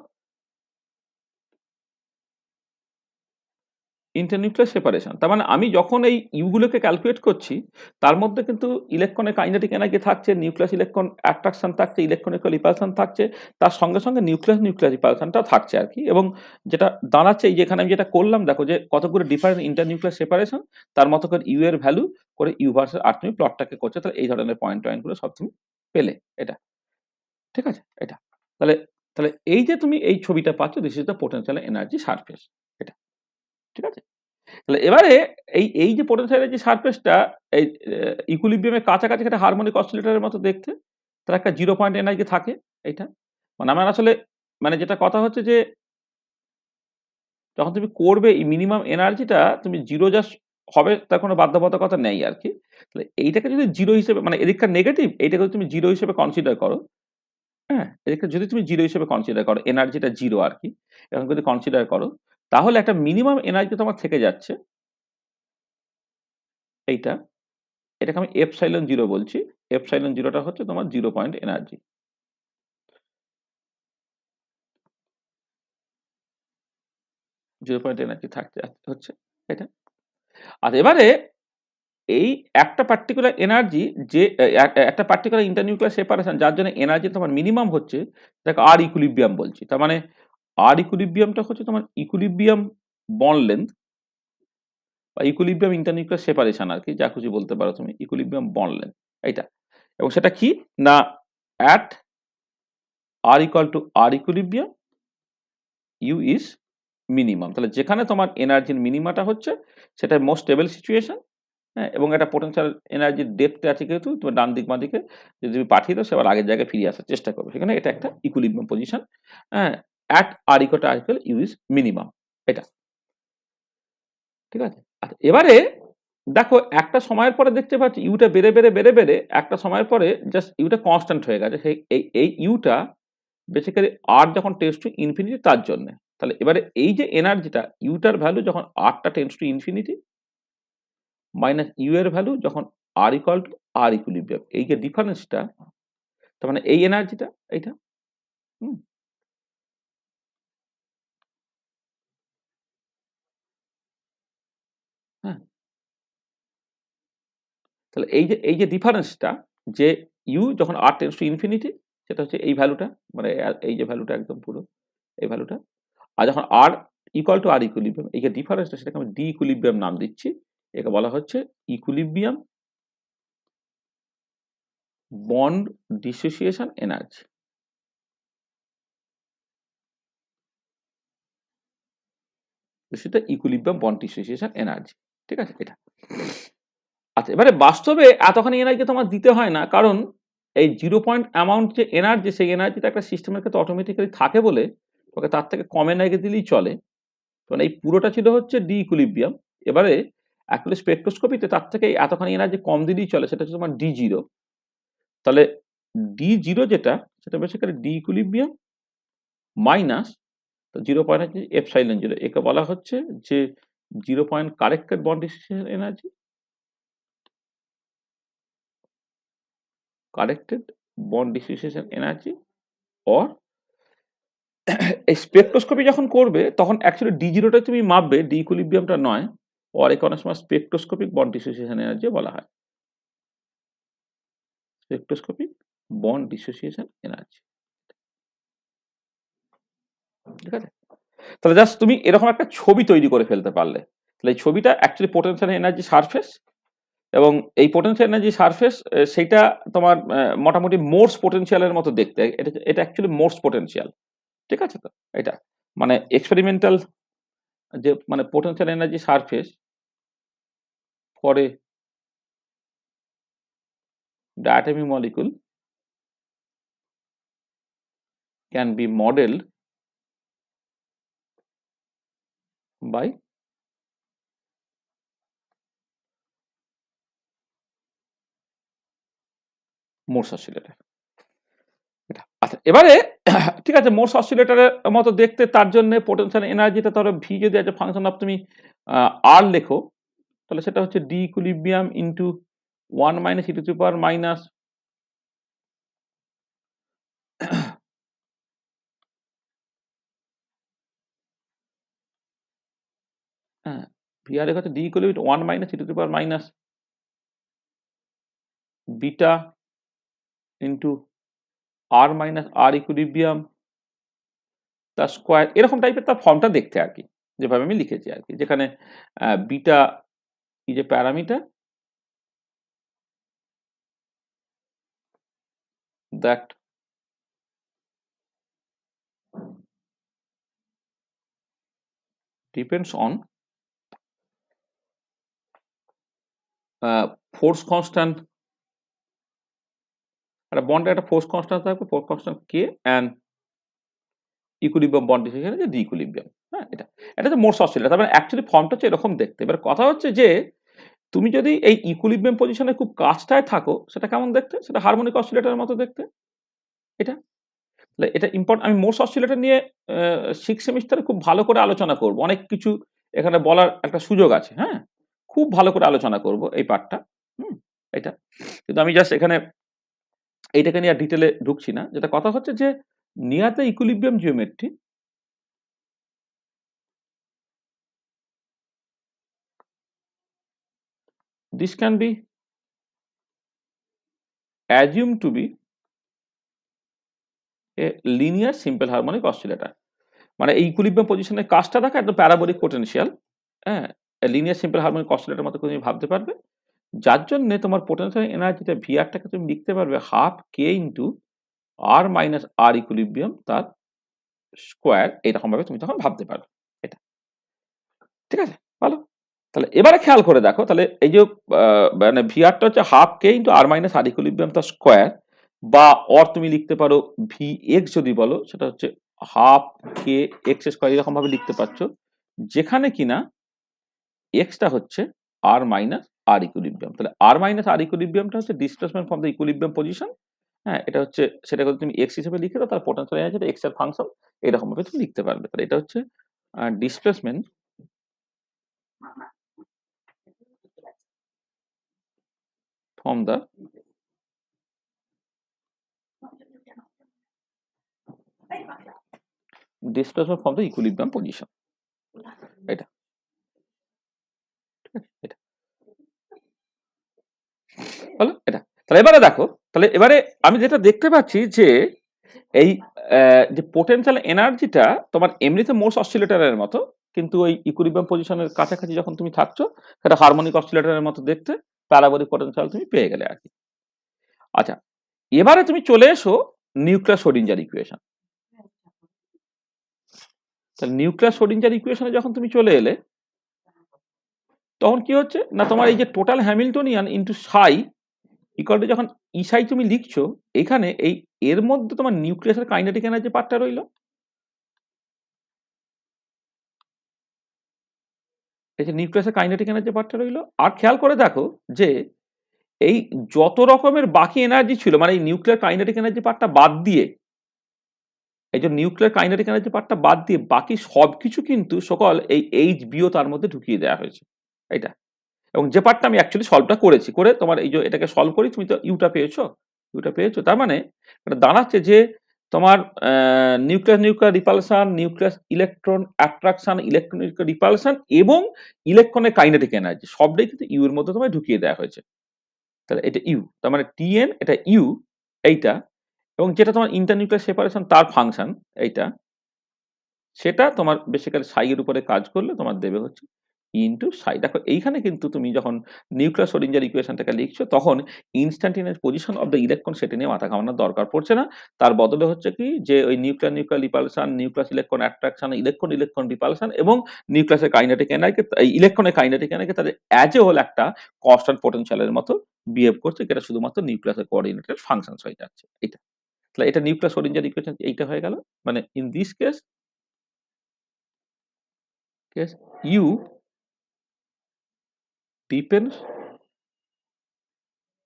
[SPEAKER 1] internuclear separation. তার মানে আমি যখন এই ইউগুলোকে ক্যালকুলেট করছি তার মধ্যে কিন্তু ইলেকট্রনের কাইনেটিক এনার্জি থাকছে, নিউক্লিয়াস ইলেকট্রন অ্যাট্রাকশন থাকছে, ইলেকট্রনিক্যাল রিপালশন থাকছে, তার সঙ্গে সঙ্গে নিউক্লিয়াস রিপালশনটা থাকছে আর কি। এবং যেটা দাঁড়াচ্ছে এই যেখানে আমি যেটা করলাম দেখো যে কতগুলো ডিফারেন্ট ইন্টারনিউক্লিয়ার সেপারেশন, তার মতো করে ইউ এর ভ্যালু করে ইউ ভার্সেস আর তুমি প্লটটাকে করছো, তাহলে এই ধরনের পয়েন্টগুলো সব তুমি পেলে। এটা ঠিক আছে। এটা তাহলে তাহলে এই যে তুমি এই ছবিটা পাচ্ছ, this is the potential energy surface. এটা ঠিক আছে। তাহলে এবারে এই এই যে পোটেনশিয়াল এনার্জি সারফেসটা এই ইকুইলিব্রিয়ামের কাছাকাছি একটা হারমোনিক অসিলেটরের মতো দেখতে, তার একটা 0 পয়েন্ট এনার্জি থাকে। এইটা মানে আমার আসলে মানে যেটা কথা হচ্ছে যে যখন তুমি করবে এই মিনিমাম এনার্জিটা তুমি 0 জাস্ট হবে তার কোনো বাধ্যবাধকতা নেই আর কি। তাহলে এইটাকে যদি 0 হিসেবে মানে এদিককার নেগেটিভ, এইটাকে যদি তুমি 0 হিসেবে কনসিডার করো, হ্যাঁ? এদিকে যদি তুমি 0 হিসেবে কনসিডার করো, এনার্জিটা 0 আর কি। এরকম যদি কনসিডার করো, তাহলে একটা মিনিমাম এনার্জি তোমার থেকে যাচ্ছে এইটা। এটাকে আমি এপসাইলন 0 বলছি। এপসাইলন 0 টা হচ্ছে তোমার 0 পয়েন্ট এনার্জি। 0 পয়েন্ট এনার্জি থাকতে হচ্ছে এটা। আর এবারে এই একটা পার্টিকুলার এনার্জি যে একটা পার্টিকুলার ইন্টারনিউক্লিয়ার সেপারেশন যার জন্য এনার্জি তোমার মিনিমাম হচ্ছে, তাকে আর ইকুইলিব্রিয়াম বলছি। তার মানে আর ইকুইলিব্রিয়ামটা হচ্ছে তোমার ইকুইলিব্রিয়াম বন্ড লেন্থ বা ইকুইলিব্রিয়াম ইন্টারনিউক্লিয়ার সেপারেশন আর কি, যা খুশি বলতে পারো তুমি, ইকুইলিব্রিয়াম বন্ড লেন্থ এইটা। এবং সেটা কি না, at R equal to R equilibrium U is minimum. তাহলে যেখানে তোমার এনার্জির মিনিমাটা হচ্ছে সেটা মোস্ট স্টেবল সিচুয়েশন। হ্যাঁ, এবং একটা পোটেনশিয়াল এনার্জির ডেপথে আছে কিন্তু তুমি ডান দিক বাঁ দিকে যদি তুমি পাঠিয়ে দাও, সে আবার আগের জায়গায় ফিরে আসার চেষ্টা করবে, সেখানে এটা একটা ইকুইলিব্রিয়াম পজিশন। হ্যাঁ, at R equal to R equal U is minimum. এটা ঠিক আছে। আচ্ছা এবারে দেখো একটা সময়ের পরে দেখতে পাচ্ছি ইউটা বেড়ে বেড়ে বেড়ে বেড়ে একটা সময়ের পরে জাস্ট ইউটা কনস্ট্যান্ট হয়ে গেছে। সেই এই ইউটা বেসিক্যালি আর যখন টেন্ডস টু ইনফিনিটি তার জন্য। তাহলে এবারে এই যে এনার্জিটা ইউটার ভ্যালু যখন আরটা tends to infinity minus U এর ভ্যালু যখন R equal to R equilibrium, এই যে ডিফারেন্সটা, তার মানে এই এনার্জিটা এইটা। হুম, হ্যাঁ, তাহলে এই যে ডিফারেন্সটা যে ইউ যখন আর টেন্ডস টু ইনফিনিটি, সেটা হচ্ছে এই ভ্যালুটা, মানে এই যে ভ্যালুটা একদম পুরো এই ভ্যালুটা। আর যখন R equal to R equilibrium, এই যে ডিফারেন্সটা সেটাকে আমি ডি ইকুইলিব্রিয়াম নাম দিচ্ছি। একে বলা হচ্ছে ইকুইলিব্রিয়াম বন্ড ডিসোসিয়েশন এনার্জি। সেটা ইকুইলিব্রিয়াম বন্ড ডিসোসিয়েশন এনার্জি। ঠিক আছে এটা। আচ্ছা এবারে বাস্তবে এতখানি এনার্জি তোমার দিতে হয় না, কারণ এই 0 পয়েন্ট অ্যামাউন্ট যে এনার্জি, সেই এনার্জিটা একটা সিস্টেমের ক্ষেত্রে অটোমেটিক্যালি থাকে বলে তোকে তার থেকে কম এনার্জি দিলেই চলে। কারণ এই পুরোটা ছিল হচ্ছে ডি ইকুইলিব্রিয়াম। এবারে অ্যাকচুয়ালি স্পেকট্রোস্কোপিতে তার থেকে এতখানি এনার্জি কম দিলেই চলে, সেটা হচ্ছে তোমার ডি জিরো। তাহলে ডি জিরো যেটা, সেটা basically D equilibrium minus 0 point হচ্ছে এপসাইলন 0। একে বলা হচ্ছে যে 0 point corrected bond dissociation energy, corrected bond dissociation energy. Or এই স্পেকট্রোস্কোপি যখন করবে তখন অ্যাকচুয়ালি ডি জিরোটা তুমি মাপবে, ডি ইকুইলিব্রিয়ামটা নয়। অর একে অনেক সময় স্পেকট্রোস্কোপিক বন্ড ডিসোসিয়েশন এনার্জি বলা হয়। Spectroscopic bond dissociation energy. ঠিক আছে। তাহলে জাস্ট তুমি এরকম একটা ছবি তৈরি করে ফেলতে পারলে, তাহলে এই ছবিটা অ্যাকচুয়ালি পোটেনশিয়াল এনার্জি সারফেস। এবং এই পোটেনশিয়াল এনার্জি সারফেস সেইটা তোমার মোটামুটি মোর্স পোটেনশিয়ালের মতো দেখতে। এটা এটা অ্যাকচুয়ালি মোর্স পোটেনশিয়াল। ঠিক আছে তো এটা মানে এক্সপেরিমেন্টাল যে মানে potential energy surface for a diatomic molecule can be modeled by Morse oscillator। এটা আচ্ছা এবারে ঠিক আছে, মোর্স অসিলেটরের মতো দেখতে, তার জন্য পোটেনশিয়াল এনার্জিটা ধরো ভি যদি একটা ফাংশন অফ তুমি আর লেখো, তাহলে সেটা হচ্ছে D equilibrium into 1 minus e to the power minus VR হচ্ছে D equal 1 minus e to the power minus beta into r minus r equilibrium তার স্কোয়ার, এরকম টাইপের তার ফর্মটা দেখতে আর কি, যেভাবে আমি লিখেছি আর কি, যেখানে beta is a parameter that depends on force constant, একটা বন্ডে একটা ফোর্স কনস্ট্যান্ট থাকবে, force constant K and equilibrium bond decision যে ডি ইকুইলিব্রিয়াম। হ্যাঁ, এটা হচ্ছে মোর অসিলেটর। তার মানে অ্যাকচুয়ালি ফর্মটা হচ্ছে এরকম দেখতে। এবার কথা হচ্ছে যে তুমি যদি এই ইকুইলিব্রিয়াম পজিশনে খুব কাছটায় থাকো, সেটা কেমন দেখতে? সেটা হারমোনিক অসিলেটরের মতো দেখতে। এটা এটা ইম্পর্টেন্ট। আমি মোর অসিলেটর নিয়ে 6 সেমিস্টারে খুব ভালো করে আলোচনা করব। অনেক কিছু এখানে বলার একটা সুযোগ আছে। হ্যাঁ, খুব ভালো করে আলোচনা করব এই পার্টটা। এটা কিন্তু আমি জাস্ট এখানে এইটাকে নিয়ে ডিটেলে ঢুকছি না। যেটা কথা হচ্ছে যে near the equilibrium geometry this can be assumed to be a linear simple harmonic oscillator। মানে এই ইকুইলিব্রিয়াম পজিশনের কাজটা দেখা একদম প্যারাবোলিক পোটেনশিয়াল, হ্যাঁ, লিনিয়ার সিম্পল হারমোনিক অসিলেটর মতো তুমি ভাবতে পারবে, যার জন্য তোমার পোটেনশিয়াল এনার্জিটা ভিআরটাকে তুমি লিখতে পারবে হাফ কে into r minus r equilibrium তার স্কোয়ার, এইরকম ভাবে তুমি তখন ভাবতে পারবে। এটা ঠিক আছে, ভালো। তাহলে এবারে খেয়াল করে দেখো, তাহলে এই যে মানে ভিআরটা হচ্ছে হাফ কে into r minus r equilibrium তার স্কোয়ার, বা অর তুমি লিখতে পারো ভি এক্স যদি বলো, সেটা হচ্ছে হাফ কে এক্স স্কোয়ার, এরকম ভাবে লিখতে পারছো, যেখানে কিনা এক্সটা হচ্ছে আর মাইনাস আর ইকুইলিব্রিয়াম। তাহলে আর মাইনাস আর ইকুইলিব্রিয়ামটা হচ্ছে displacement from the equilibrium position. হ্যাঁ, এটা হচ্ছে সেটাকে তুমি এক্স হিসেবে লিখে দাও, তার পোটেনশিয়াল এনার্জি এক্স এর ফাংশন, এরকম ভাবে তুমি লিখতে পারবে। তাহলে এটা হচ্ছে displacement from the displacement from the equilibrium position. এটা এটা হলো এটা। তাহলে এবারে দেখো, তাহলে এবারে আমি যেটা দেখতে পাচ্ছি যে এই যে পোটেনশিয়াল এনার্জিটা তোমার এমনিতে মোর্স অসিলেটরের মতো, কিন্তু ওই ইকুইলিব্রিয়াম পজিশনের কাছাকাছি যখন তুমি থাকছো, সেটা হারমোনিক অসিলেটরের মতো দেখতে, প্যারাবোলিক পোটেনশিয়াল তুমি পেয়ে গেলে আর কি। আচ্ছা, এবারে তুমি চলে এসো নিউক্লিয়ার শ্রোডিঞ্জার ইকুয়েশন। তাহলে নিউক্লিয়ার শ্রোডিঞ্জার ইকুয়েশনে যখন তুমি চলে এলে, তখন কি হচ্ছে না, তোমার এই যে total Hamiltonian into Sai equal to যখন ই সাই তুমি লিখছো, এখানে এই এর মধ্যে তোমার নিউক্লিয়াসের কাইনেটিক এনার্জি পার্টটা রইল, এই যে নিউক্লিয়াসের কাইনেটিক এনার্জি পার্টটা রইল। আর খেয়াল করে দেখো যে এই যত রকমের বাকি এনার্জি ছিল, মানে এই নিউক্লিয়ার কাইনেটিক এনার্জি পার্টটা বাদ দিয়ে, এই যে নিউক্লিয়ার কাইনেটিক এনার্জি পার্টটা বাদ দিয়ে বাকি সবকিছু কিন্তু সকল এই এইচ বিও তার মধ্যে ঢুকিয়ে দেওয়া হয়েছে। এটা এবং যে পার্টটা আমি অ্যাকচুয়ালি সলভটা করেছি, করে তোমার এই যে এটাকে সলভ করি, তুমি তো ইউটা পেয়েছো। তার মানে এটা দাঁড়াচ্ছে যে তোমার nuclear repulsion, nucleus electron attraction, electron repulsion এবং ইলেকট্রনের কাইনেটিক এনার্জি সবটাই কিন্তু ইউ এর মধ্যে তোমায় ঢুকিয়ে দেওয়া হয়েছে। তাহলে এটা ইউ, তার মানে টিএন এটা ইউ এইটা, এবং যেটা তোমার ইন্টারনিউক্লিয়ার সেপারেশন তার ফাংশন এইটা, সেটা তোমার বেসিক্যালি সাই এর উপরে কাজ করলে তোমার দেবে হচ্ছে ইনটু সাই। দেখো এইখানে কিন্তু তুমি যখন নিউক্লিয়ার শ্রোডিঞ্জার ইকুয়েশনটাকে লিখছো, তখন instantaneous position of the electron সেটা নিয়ে মাথা ঘামানোর দরকার পড়ছে না। তার বদলে হচ্ছে কি যে ওই nuclear repulsion, nucleus electron attraction, electron repulsion এবং নিউক্লিয়াসের কাইনেটিক এনার্জি, ইলেকট্রনের কাইনেটিক এনার্জি তাদের অ্যাজ এ হোল একটা কনস্ট্যান্ট পোটেনশিয়ালের মতো বিহেভ করছে, যেটা শুধুমাত্র নিউক্লিয়াসের কোঅর্ডিনেটের ফাংশন হয়ে যাচ্ছে। এটা তাহলে এটা নিউক্লিয়ার শ্রোডিঞ্জার ইকুয়েশন এইটা হয়ে গেল। মানে in this case U depends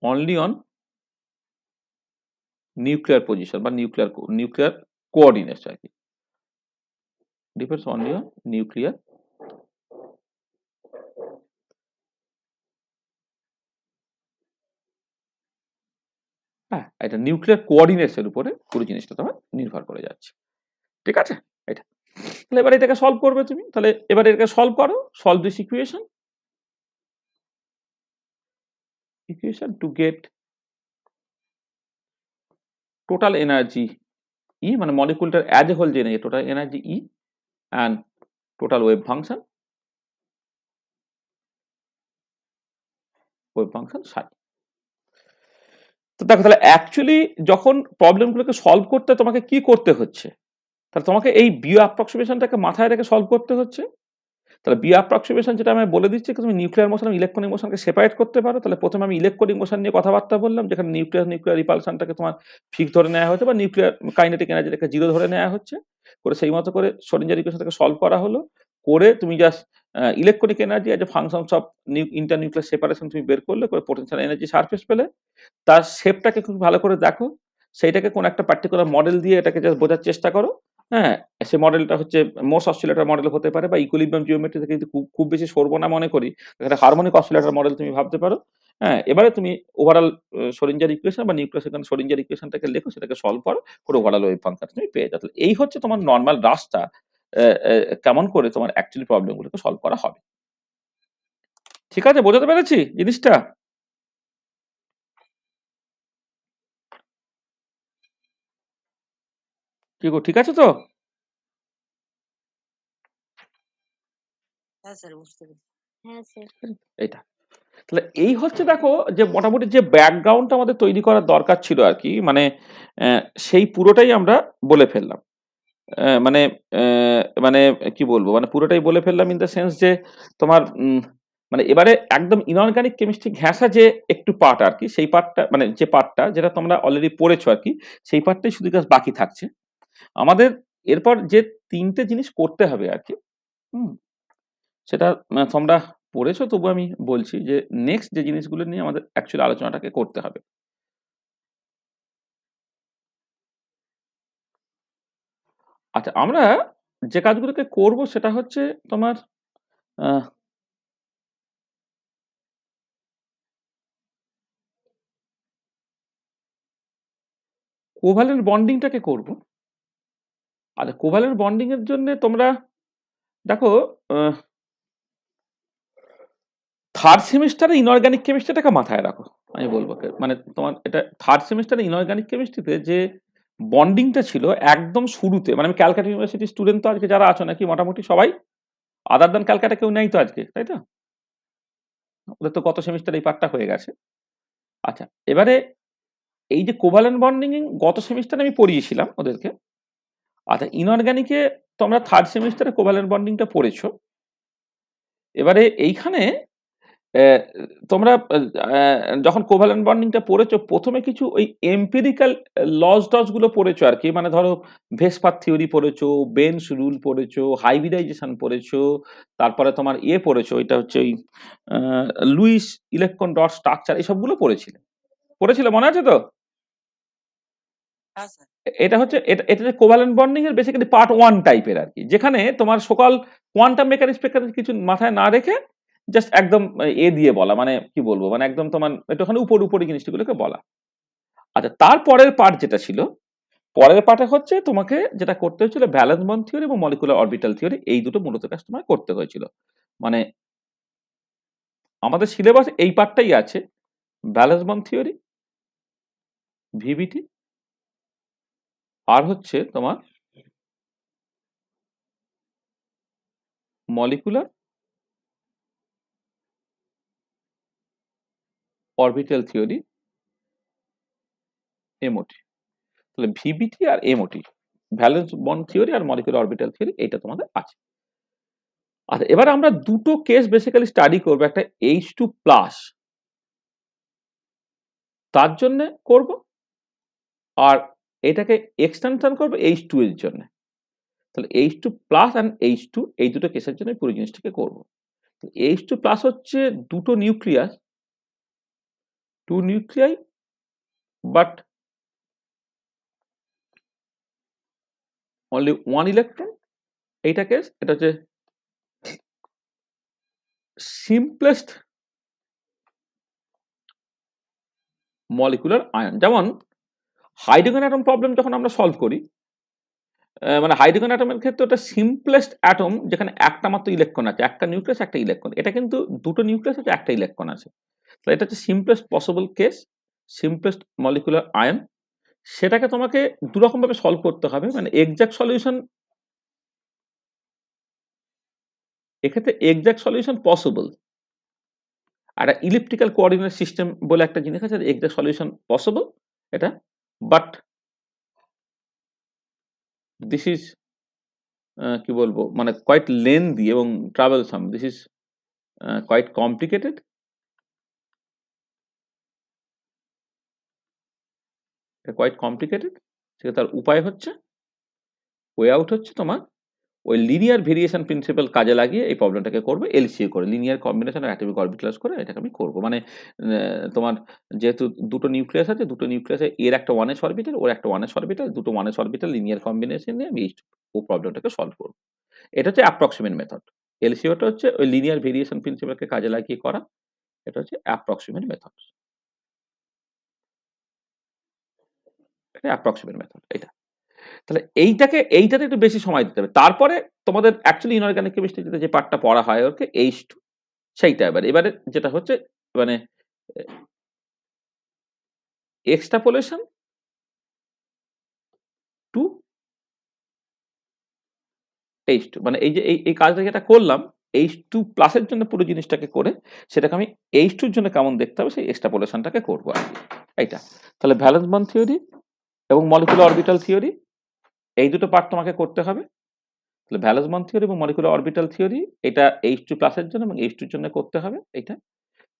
[SPEAKER 1] only on nuclear position বা nuclear coordinates আর কি, depends only on nuclear এটা নিউক্লিয়ার কোঅর্ডিনেটস এর উপরে পুরো জিনিসটা তোমার নির্ভর করে যাচ্ছে। ঠিক আছে, এটা তাহলে এবার এটাকে সলভ করবে তুমি, তাহলে এবার এটাকে সলভ করো, solve this equation to get total energy E, মানে মলিকুলটার অ্যাজ এ হোল জেনে total energy E and total wave function সাই। তো দেখো তাহলে অ্যাকচুয়ালি যখন প্রবলেমগুলোকে সলভ করতে তোমাকে কি করতে হচ্ছে, তাহলে তোমাকে এই বিও অ্যাপ্রক্সিমেশনটাকে মাথায় রেখে সলভ করতে হচ্ছে। তাহলে বিও অ্যাপ্রক্সিমেশন যেটা আমি বলে দিচ্ছি, তুমি নিউক্লিয়ার মোশন এবং ইলেকট্রনিক মোশনকে সেপারেট করতে পারো। তাহলে প্রথমে আমি ইলেকট্রনিক মোশন নিয়ে কথাবার্তা বললাম, যেখানে নিউক্লিয়ার রিপালশনটাকে তোমার ফিক্স ধরে নেওয়া হচ্ছে, বা নিউক্লিয়ার কাইনেটিক এনার্জিটাকে 0 ধরে নেওয়া হচ্ছে, করে সেই মতো করে শ্রোডিঞ্জার ইকুয়েশনটাকে সলভ করা হলো। করে তুমি just electronic energy as a functions of internuclear separation তুমি বের করলে, করে পোটেনশিয়াল এনার্জি সারফেস পেলে। তার শেপটাকে খুব ভালো করে দেখো, সেইটাকে কোন একটা পার্টিকুলার মডেল দিয়ে এটাকে জাস্ট বোঝার চেষ্টা করো। হ্যাঁ, সে মডেলটা হচ্ছে মোস অসিলেটর মডেল হতে পারে, বা ইকুইলিব্রিয়াম জিওমেট্রি থেকে কিন্তু খুব বেশি সরবো না মনে করি, একটা হারমোনিক অসিলেটর মডেল তুমি ভাবতে পারো। হ্যাঁ, এবারে তুমি ওভারঅল শ্রোডিঞ্জার ইকুয়েশন বা নিউক্লিয়ার সেখানে শ্রোডিঞ্জার ইকুয়েশনটাকে লেখো, সেটাকে সলভ করো, করে ওভারঅল ওয়েভ ফাংশন তুমি পেয়ে যাও। এই হচ্ছে তোমার নর্মাল রাস্তা কেমন করে তোমার অ্যাকচুয়ালি প্রবলেমগুলোকে সলভ করা হবে। ঠিক আছে, বোঝাতে পেরেছি জিনিসটা? কি গো, ঠিক আছে তো?
[SPEAKER 3] হ্যাঁ স্যার, বুঝতে পেরেছি।
[SPEAKER 2] হ্যাঁ স্যার।
[SPEAKER 1] এইটা তাহলে এই হচ্ছে, দেখো যে মোটামুটি যে ব্যাকগ্রাউন্ডটা আমাদের তৈরি করার দরকার ছিল আর কি, মানে সেই পুরোটাই আমরা বলে ফেললাম। মানে মানে কি বলবো, মানে পুরোটাই বলে ফেললাম ইন দ্য সেন্স যে তোমার মানে এবারে একদম ইনঅর্গানিক কেমিস্ট্রি ঘেঁষা যে একটু পার্ট আর কি, সেই পার্টটা মানে যে পার্টটা যেটা তোমরা অলরেডি পড়েছো আর কি, সেই পার্টটাই শুধু জাস্ট বাকি থাকছে আমাদের। এরপর যে 3টে জিনিস করতে হবে আর কি, সেটা তোমরা পড়েছো, তবু আমি বলছি যে নেক্সট যে জিনিসগুলো নিয়ে আমাদের অ্যাকচুয়ালি আলোচনাটাকে করতে হবে। আচ্ছা, আমরা যে কাজগুলোকে করব সেটা হচ্ছে তোমার কোভালেন্ট বন্ডিংটাকে করব। আর কোভালেন্ট বন্ডিং এর জন্য তোমরা দেখো থার্ড সেমিস্টারে ইনঅর্গানিক কেমিস্ট্রিটাকে মাথায় রাখো, আমি বলবো। মানে তোমার এটা থার্ড সেমিস্টারে ইনঅর্গানিক কেমিস্ট্রিতে যে বন্ডিংটা ছিল একদম শুরুতে, মানে আমি ক্যালকাটা ইউনিভার্সিটির স্টুডেন্ট তো আজকে যারা আছো নাকি মোটামুটি সবাই, আদার দ্যান ক্যালকাটা কেউ নেই তো আজকে, তাই তো? ওদের তো গত সেমিস্টার এই পার্টটা হয়ে গেছে। আচ্ছা, এবারে এই যে কোভালেন্ট বন্ডিং গত সেমিস্টারে আমি পড়িয়েছিলাম ওদেরকে। আচ্ছা, ইনঅর্গানিকে তোমরা থার্ড সেমিস্টারে কোভালেন্ট বন্ডিংটা পড়েছো। এবারে এইখানে তোমরা যখন কোভালেন্ট বন্ডিংটা পড়েছো, প্রথমে কিছু ওই এম্পিরিক্যাল লস টস গুলো পড়েছো আর কি, মানে ধরো ভেসপার থিওরি পড়েছো, বেনস রুল পড়েছো, হাইব্রিডাইজেশন পড়েছো, তারপরে তোমার পড়েছো, এটা হচ্ছে ওই লুইস ইলেকট্রন ডট স্ট্রাকচার, এইসবগুলো পড়েছিলে মনে আছে তো?
[SPEAKER 3] হ্যাঁ স্যার।
[SPEAKER 1] এটা হচ্ছে এটা যে কোভালেন্ট বন্ডিং এর বেসিক্যালি পার্ট 1 টাইপের আর কি, যেখানে তোমার সকল কোয়ান্টাম মেকানিক্স কিছু মাথায় না রেখে জাস্ট একদম দিয়ে বলা, মানে কি বলবো, মানে একদম তোমার একটুখানি উপরি জিনিসগুলোকে বলা। আচ্ছা, তারপরের পার্ট যেটা ছিল, পরের পার্টে হচ্ছে তোমাকে যেটা করতে হয়েছিল ভ্যালেন্স বন্ড থিওরি এবং মলিকুলার অরবিটাল থিওরি, এই দুটো মূলত কাজ তোমায় করতে হয়েছিল। মানে আমাদের সিলেবাস এই পার্টটাই আছে, ভ্যালেন্স বন্ড থিওরি, ভিভিটি, আর হচ্ছে তোমার মলিকুলার অরবিটাল থিওরি, এমওটি। তাহলে ভিবিটি আর এমওটি, ভ্যালেন্স বন্ড থিওরি আর মলিকুলার অরবিটাল থিওরি, এইটা তোমাদের আছে। আচ্ছা, এবার আমরা দুটো কেস বেসিক্যালি স্টাডি করবো, একটা H2 প্লাস তার জন্য করব, আর এটাকে এক্সটেনশন করবো H2 এর জন্য। তাহলে H2 প্লাস অ্যান্ড H2, এই দুটো কেসের জন্য পুরো জিনিসটাকে করবো। H2 প্লাস হচ্ছে দুটো nucleus, two nuclei but only one electron, এইটা কেস। এটা হচ্ছে সিম্পলেস্ট মলিকুলার আয়ন। যেমন হাইড্রোজেন অ্যাটম প্রবলেম যখন আমরা সলভ করি, মানে হাইড্রোজেন অ্যাটমের ক্ষেত্রে ওটা সিম্পলেস্ট অ্যাটম যেখানে একটা মাত্র ইলেকট্রন আছে, একটা নিউক্লিয়াস একটা ইলেকট্রন। এটা কিন্তু দুটো নিউক্লিয়াস আছে, একটা ইলেকট্রন আছে। তো এটা হচ্ছে simplest possible case, simplest molecular ion. সেটাকে তোমাকে দুরকম ভাবে সলভ করতে হবে, মানে এক্সাক্ট সলিউশন, এক্ষেত্রে এক্সাক্ট সলিউশন পসিবল। আর ইলিপ্টিক্যাল কোঅর্ডিনেট সিস্টেম বলে একটা জিনিস আছে, এক্সাক্ট সলিউশন পসিবল এটা, বাট দিস ইজ কি বলবো, মানে কোয়াইট লেন্দি এবং troublesome, this is quite complicated. Quite complicated. সেটা তার উপায় হচ্ছে, ওয়ে আউট হচ্ছে তোমার ওই লিনিয়ার ভেরিয়েশন প্রিন্সিপাল কাজে লাগিয়ে এই প্রবলেমটাকে করবে, এলসিএ করে, লিনিয়ার কম্বিনেশন আর অ্যাটমিক অরবিটালস করে এটাকে আমি করবো। মানে তোমার যেহেতু দুটো নিউক্লিয়াস আছে, দুটো নিউক্লিয়াসে এর একটা 1s অরবিটাল, ওর একটা 1s অরবিটাল, দুটো 1s অরবিটাল লিনিয়ার কম্বিনেশন নিয়ে আমি ও প্রবলেমটাকে সলভ করবো। এটা হচ্ছে অ্যাপ্রক্সিমেট মেথড। এলসিওটা হচ্ছে ওই লিনিয়ার ভেরিয়েশন প্রিন্সিপালকে কাজে লাগিয়ে করা, এটা হচ্ছে অ্যাপ্রক্সিমেট মেথড। এটা অ্যাপ্রক্সিমেট মেথড এটা। তাহলে এইটাতে একটু বেশি সময় দিতে হবে। তারপরে তোমাদের অ্যাকচুয়ালি ইনঅর্গানিক কেমিস্ট্রিতে যে পার্টটা পড়া হয় ওকে H2, সেইটা এবারে যেটা হচ্ছে মানে এক্সট্রাপোলেশন টু H2, মানে এই যে এই কাজটা যেটা করলাম H2 প্লাসের জন্য পুরো জিনিসটাকে করে সেটাকে আমি H2 এর জন্য কেমন দেখতে হবে সেই এক্সট্রাপোলেশনটাকে করবো আর কি। এইটা তাহলে ভ্যালেন্স বন্ড থিওরি এবং মলিকুলার অরবিটাল থিওরি, এই দুটো পার্ট তোমাকে করতে হবে। তাহলে ভ্যালেন্স বন্ড থিওরি এবং মলিকুলার অরবিটাল থিওরি এটা H2 প্লাসের জন্য এবং H2 এর জন্য করতে হবে। এইটা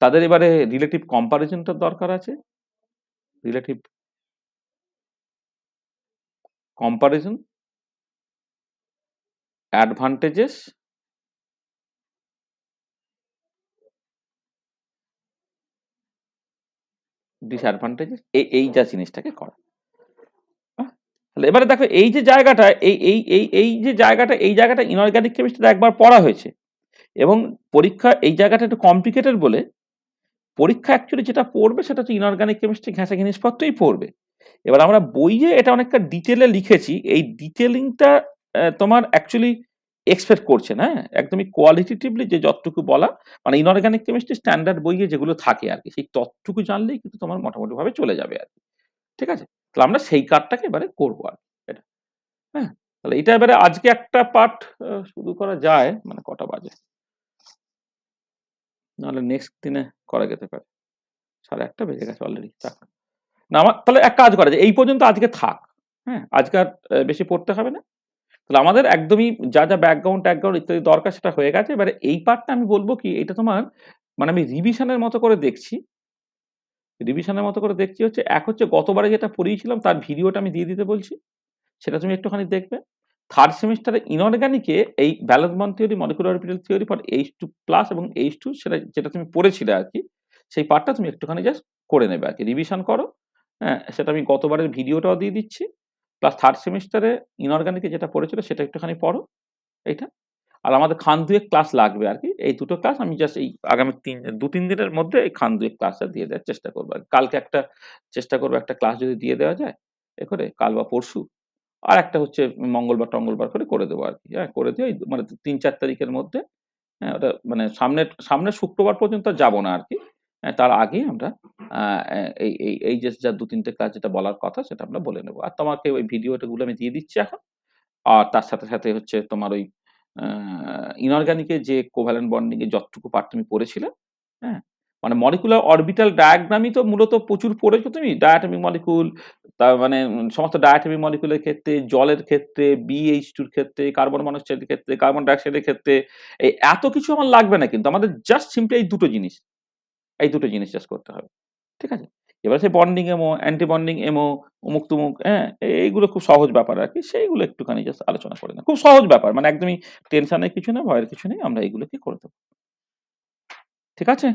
[SPEAKER 1] তাদের এবারে রিলেটিভ কম্পারিজনটার দরকার আছে, রিলেটিভ কম্পারিজন, অ্যাডভান্টেজেস, ডিসঅ্যাডভান্টেজেস, এই যা জিনিসটাকে করা। তাহলে এবারে দেখো এই যে জায়গাটা, এই জায়গাটা ইনঅর্গানিক কেমিস্ট্রিতে একবার পড়া হয়েছে এবং পরীক্ষা এই জায়গাটা একটু কমপ্লিকেটেড বলে পরীক্ষা অ্যাকচুয়ালি যেটা পড়বে সেটা হচ্ছে ইনঅর্গানিক কেমিস্ট্রি ঘেঁষা জিনিসপত্রই পড়বে। এবার আমরা বইয়ে এটা অনেকটা ডিটেলে লিখেছি, এই ডিটেলিংটা তোমার অ্যাকচুয়ালি এক্সপেক্ট করছে না, একদমই কোয়ালিটেটিভলি যে যতটুকু বলা, মানে ইনঅর্গানিক কেমিস্ট্রি স্ট্যান্ডার্ড বইয়ে যেগুলো থাকে আর কি, সেই ততটুকু জানলেই কিন্তু তোমার মোটামুটি ভাবে চলে যাবে আর কি। ঠিক আছে, তাহলে আমরা সেই কার্ডটাকে এবারে করবো আর এটা। হ্যাঁ, তাহলে এটা এবারে আজকে একটা পার্ট শুরু করা যায়, মানে কটা বাজে, নাহলে নেক্সট দিনে করা যেতে পারে, 1:30 বেজে গেছে অলরেডি। না আমার তাহলে এক কাজ করা যায়, এই পর্যন্ত আজকে থাক। হ্যাঁ, আজকে আর বেশি পড়তে হবে না। তাহলে আমাদের একদমই যা যা ব্যাকগ্রাউন্ড ইত্যাদি দরকার সেটা হয়ে গেছে। এবারে এই পার্টটা আমি বলবো কি, এটা তোমার মানে আমি রিভিশনের মতো করে দেখছি, হচ্ছে এক হচ্ছে গতবারে যেটা পড়িয়েছিলাম তার ভিডিওটা আমি দিয়ে দিতে বলছি, সেটা তুমি একটুখানি দেখবে। থার্ড সেমিস্টারে ইনঅর্গানিকে এই balance bond theory, molecular orbital theory for H2 plus এবং H2 সেটা যেটা তুমি পড়েছিলে আর কি, সেই পার্টটা তুমি একটুখানি জাস্ট করে নেবে আর কি, রিভিশন করো। হ্যাঁ, সেটা আমি গতবারের ভিডিওটাও দিয়ে দিচ্ছি, প্লাস থার্ড সেমিস্টারে ইনঅর্গানিকে যেটা পড়েছিল সেটা একটুখানি পড়ো এইটা। আর আমাদের খান দুয়েক ক্লাস লাগবে আর কি, এই দুটো ক্লাস আমি জাস্ট এই আগামী 2-3 দিনের মধ্যে এই খান দুয়েক ক্লাসটা দিয়ে দেওয়ার চেষ্টা করবো। কালকে একটা চেষ্টা করবো একটা ক্লাস যদি দিয়ে দেওয়া যায় এ করে, কাল বা পরশু, আর একটা হচ্ছে মঙ্গলবার টঙ্গলবার করে দেবো আর কি। হ্যাঁ, করে দিয়ে মানে 3-4 তারিখের মধ্যে, হ্যাঁ ওটা মানে সামনের শুক্রবার পর্যন্ত যাব না আর কি। হ্যাঁ, তার আগেই আমরা এই যে যা 2-3টে ক্লাস যেটা বলার কথা সেটা আমরা বলে নেবো। আর তোমাকে ওই ভিডিওগুলো আমি দিয়ে দিচ্ছি এখন। আর তার সাথে সাথে হচ্ছে তোমার ওই ইনঅর্গানিকের যে কোভ্যালেন্ট বন্ডিং এর যতটুকু পার্ট তুমি পড়েছিলে, হ্যাঁ, মানে মলিকুলার অরবিটাল ডায়াগ্রামই তো মূলত প্রচুর পড়েছো তুমি, ডায়াটমিক মলিকুল, তার মানে সমস্ত ডায়াটমিক মলিকুলের ক্ষেত্রে, জলের ক্ষেত্রে, BH2 এর ক্ষেত্রে, কার্বন মনোক্সাইডের ক্ষেত্রে, কার্বন ডাইঅক্সাইডের ক্ষেত্রে, এই এত কিছু আমার লাগবে না, কিন্তু আমাদের জাস্ট সিম্পলি এই দুটো জিনিস জাস্ট করতে হবে। ঠিক আছে, এবার সেই বন্ডিং এমো, অ্যান্টি বন্ডিং এমো, অমুক তুমুক, হ্যাঁ, এইগুলো খুব সহজ ব্যাপার আর কি, সেইগুলো একটুখানি জাস্ট আলোচনা করে না, খুব সহজ ব্যাপার, মানে একদমই টেনশনের কিছু নেই, ভয়ের কিছু নেই, আমরা এইগুলোকে করে দেবো। ঠিক আছে,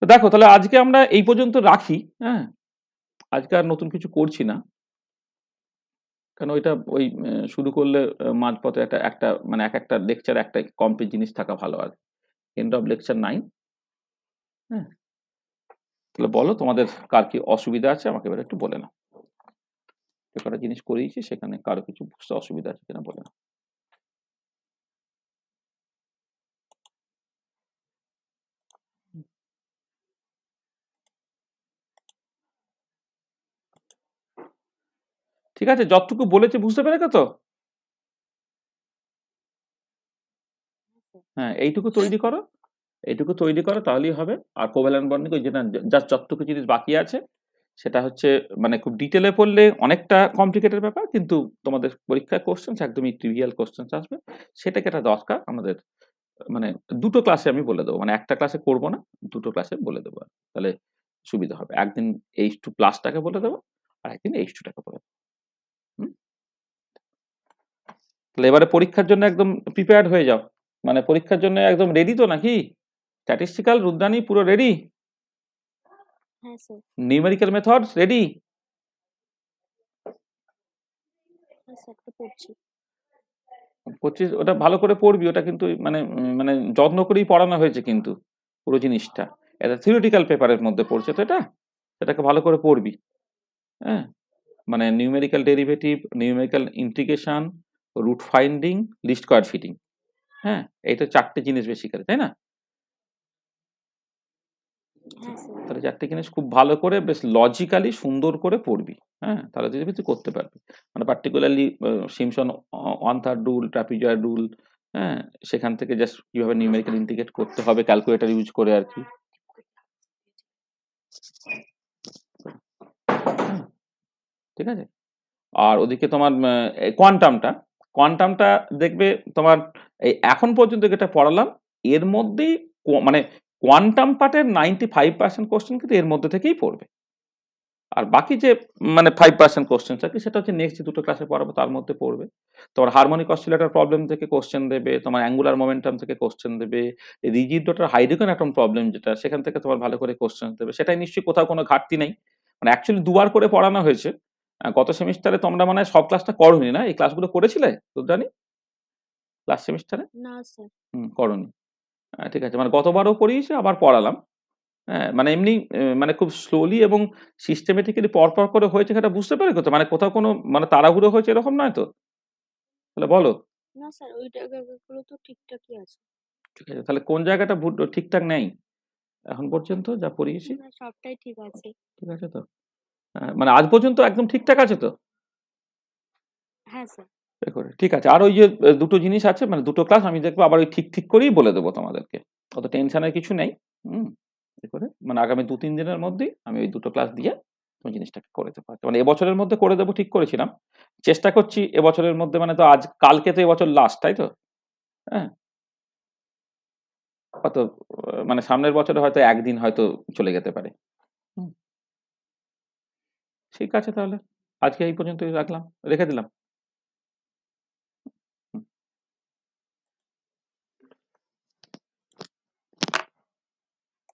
[SPEAKER 1] তো দেখো তাহলে আজকে আমরা এই পর্যন্ত রাখি। হ্যাঁ, আজকে আর নতুন কিছু করছি না, কারণ ওইটা ওই শুরু করলে মাঝপথে একটা মানে একটা লেকচার একটা কমপ্লিট জিনিস থাকা ভালো আর এন্ড অফ লেকচার 9। হ্যাঁ, তাহলে বলো তোমাদের কার কি অসুবিধা আছে আমাকে এবার একটু বলে নাও। যে কটা জিনিস করিয়েছি সেখানে কারো কিছু বুঝতে অসুবিধা আছে কিনা বলে না। ঠিক আছে, যতটুকু বলেছে বুঝতে পেরেছো তো? হ্যাঁ, এইটুকু তৈরি করো, এইটুকু তৈরি করো তাহলেই হবে। আর কোভ্যালেন্ট বন্ডিং ওই যেটা জাস্ট যতটুকু জিনিস বাকি আছে সেটা হচ্ছে মানে খুব ডিটেলে পড়লে অনেকটা কমপ্লিকেটেড ব্যাপার, কিন্তু তোমাদের পরীক্ষায় কোশ্চেন্স একদমই ট্রিভিয়াল কোশ্চেন্স আসবে, সেটাকে একটা দরকার আমাদের মানে দুটো ক্লাসে আমি বলে দেবো, মানে একটা ক্লাসে করবো না, দুটো ক্লাসে বলে দেবো, তাহলে সুবিধা হবে। একদিন H2 প্লাসটাকে বলে দেবো আর একদিন H2টাকে বলে দেবো। হুম? তাহলে এবারে পরীক্ষার জন্য একদম প্রিপেয়ার্ড হয়ে যাও, মানে পরীক্ষার জন্য একদম রেডি তো নাকি? স্ট্যাটিস্টিক্যাল রুদ্রানী পুরো রেডি?
[SPEAKER 2] হ্যাঁ স্যার।
[SPEAKER 1] Numerical methods ready?
[SPEAKER 2] হ্যাঁ স্যার, তো পড়ছি।
[SPEAKER 1] পড়ছিস, ওটা ভালো করে পড়বি, ওটা কিন্তু মানে মানে যত্ন করেই পড়ানো হয়েছে কিন্তু পুরো জিনিসটা, এটা থিওরিটিক্যাল পেপারের মধ্যে পড়ছে তো এটা, সেটাকে ভালো করে পড়বি। হ্যাঁ, মানে numerical derivative, numerical integration, root finding, least square fitting, হ্যাঁ এই তো চারটে জিনিস বেসিক্যালি, তাই না?
[SPEAKER 2] হ্যাঁ স্যার।
[SPEAKER 1] তাহলে চারটে জিনিস খুব ভালো করে বেশ লজিক্যালি সুন্দর করে পড়বি, হ্যাঁ তাহলে দেখবি তুই করতে পারবি। মানে particularly Simpson one third rule, trapezoid rule, হ্যাঁ সেখান থেকে জাস্ট কিভাবে নিউমেরিক্যাল ইন্টিগ্রেট করতে হবে ক্যালকুলেটর ইউজ করে আর কি। ঠিক আছে, আর ওদিকে তোমার কোয়ান্টামটা, কোয়ান্টামটা দেখবে তোমার এই এখন পর্যন্ত যেটা পড়ালাম এর মধ্যেই মানে কোয়ান্টাম পার্টের 95% কোশ্চেন কিন্তু এর মধ্যে থেকেই পড়বে, আর বাকি যে মানে 5% কোশ্চেন থাকে সেটা হচ্ছে নেক্সট দুটো ক্লাসে পড়াবো তার মধ্যে পড়বে। তোমার হারমোনিক অসিলেটর প্রবলেম থেকে কোশ্চেন দেবে, তোমার অ্যাঙ্গুলার মোমেন্টাম থেকে কোশ্চেন দেবে, rigid daughter hydrogen atom problem যেটা সেখান থেকে তোমার ভালো করে কোশ্চেন দেবে, সেটাই নিশ্চয়ই কোথাও কোনো ঘাটতি নেই। মানে অ্যাকচুয়ালি দুবার করে পড়ানো হয়েছে। গত সেমিস্টারে তোমরা মানে সব ক্লাসটা করোনি না, এই ক্লাসগুলো করেছিলে তো জানি লাস্ট সেমিস্টারে?
[SPEAKER 2] না স্যার।
[SPEAKER 1] করোনি। ঠিক আছে, মানে গতবারও পড়িয়েছে আবার পড়ালাম। হ্যাঁ, মানে এমনি মানে খুব স্লোলি এবং সিস্টেমেটিক্যালি পরপর করে হয়েছে সেটা বুঝতে পেরেছো তো? মানে কোথাও কোনো মানে তাড়াহুড়ো হয়েছে এরকম নয় তো? তাহলে বলো।
[SPEAKER 2] না স্যার, ওই জায়গাগুলো তো ঠিকঠাকই আছে।
[SPEAKER 1] ঠিক আছে, তাহলে কোন জায়গাটা ঠিকঠাক নেই এখন পর্যন্ত যা পড়িয়েছি?
[SPEAKER 2] না, সবটাই ঠিক আছে।
[SPEAKER 1] ঠিক আছে তো? মানে আজ পর্যন্ত একদম ঠিকঠাক আছে তো?
[SPEAKER 2] হ্যাঁ স্যার।
[SPEAKER 1] ঠিক আছে, আর ওই যে দুটো জিনিস আছে মানে দুটো ক্লাস আমি দেখবো আবার ওই ঠিক ঠিক করেই বলে দেবো তোমাদেরকে, অত টেনশনের কিছু নেই। হুম, এ করে মানে আগামী 2-3 দিনের মধ্যেই আমি ওই দুটো ক্লাস দিয়ে তুমি জিনিসটাকে করে দেবো, মানে এবছরের মধ্যে করে দেবো ঠিক করেছিলাম, চেষ্টা করছি এবছরের মধ্যে, মানে তো আজ কালকে তো এবছর লাস্ট তাই তো? হ্যাঁ, হয়তো মানে সামনের বছরে হয়তো একদিন হয়তো চলে যেতে পারে। হুম, ঠিক আছে তাহলে আজকে এই পর্যন্তই রাখলাম, রেখে দিলাম।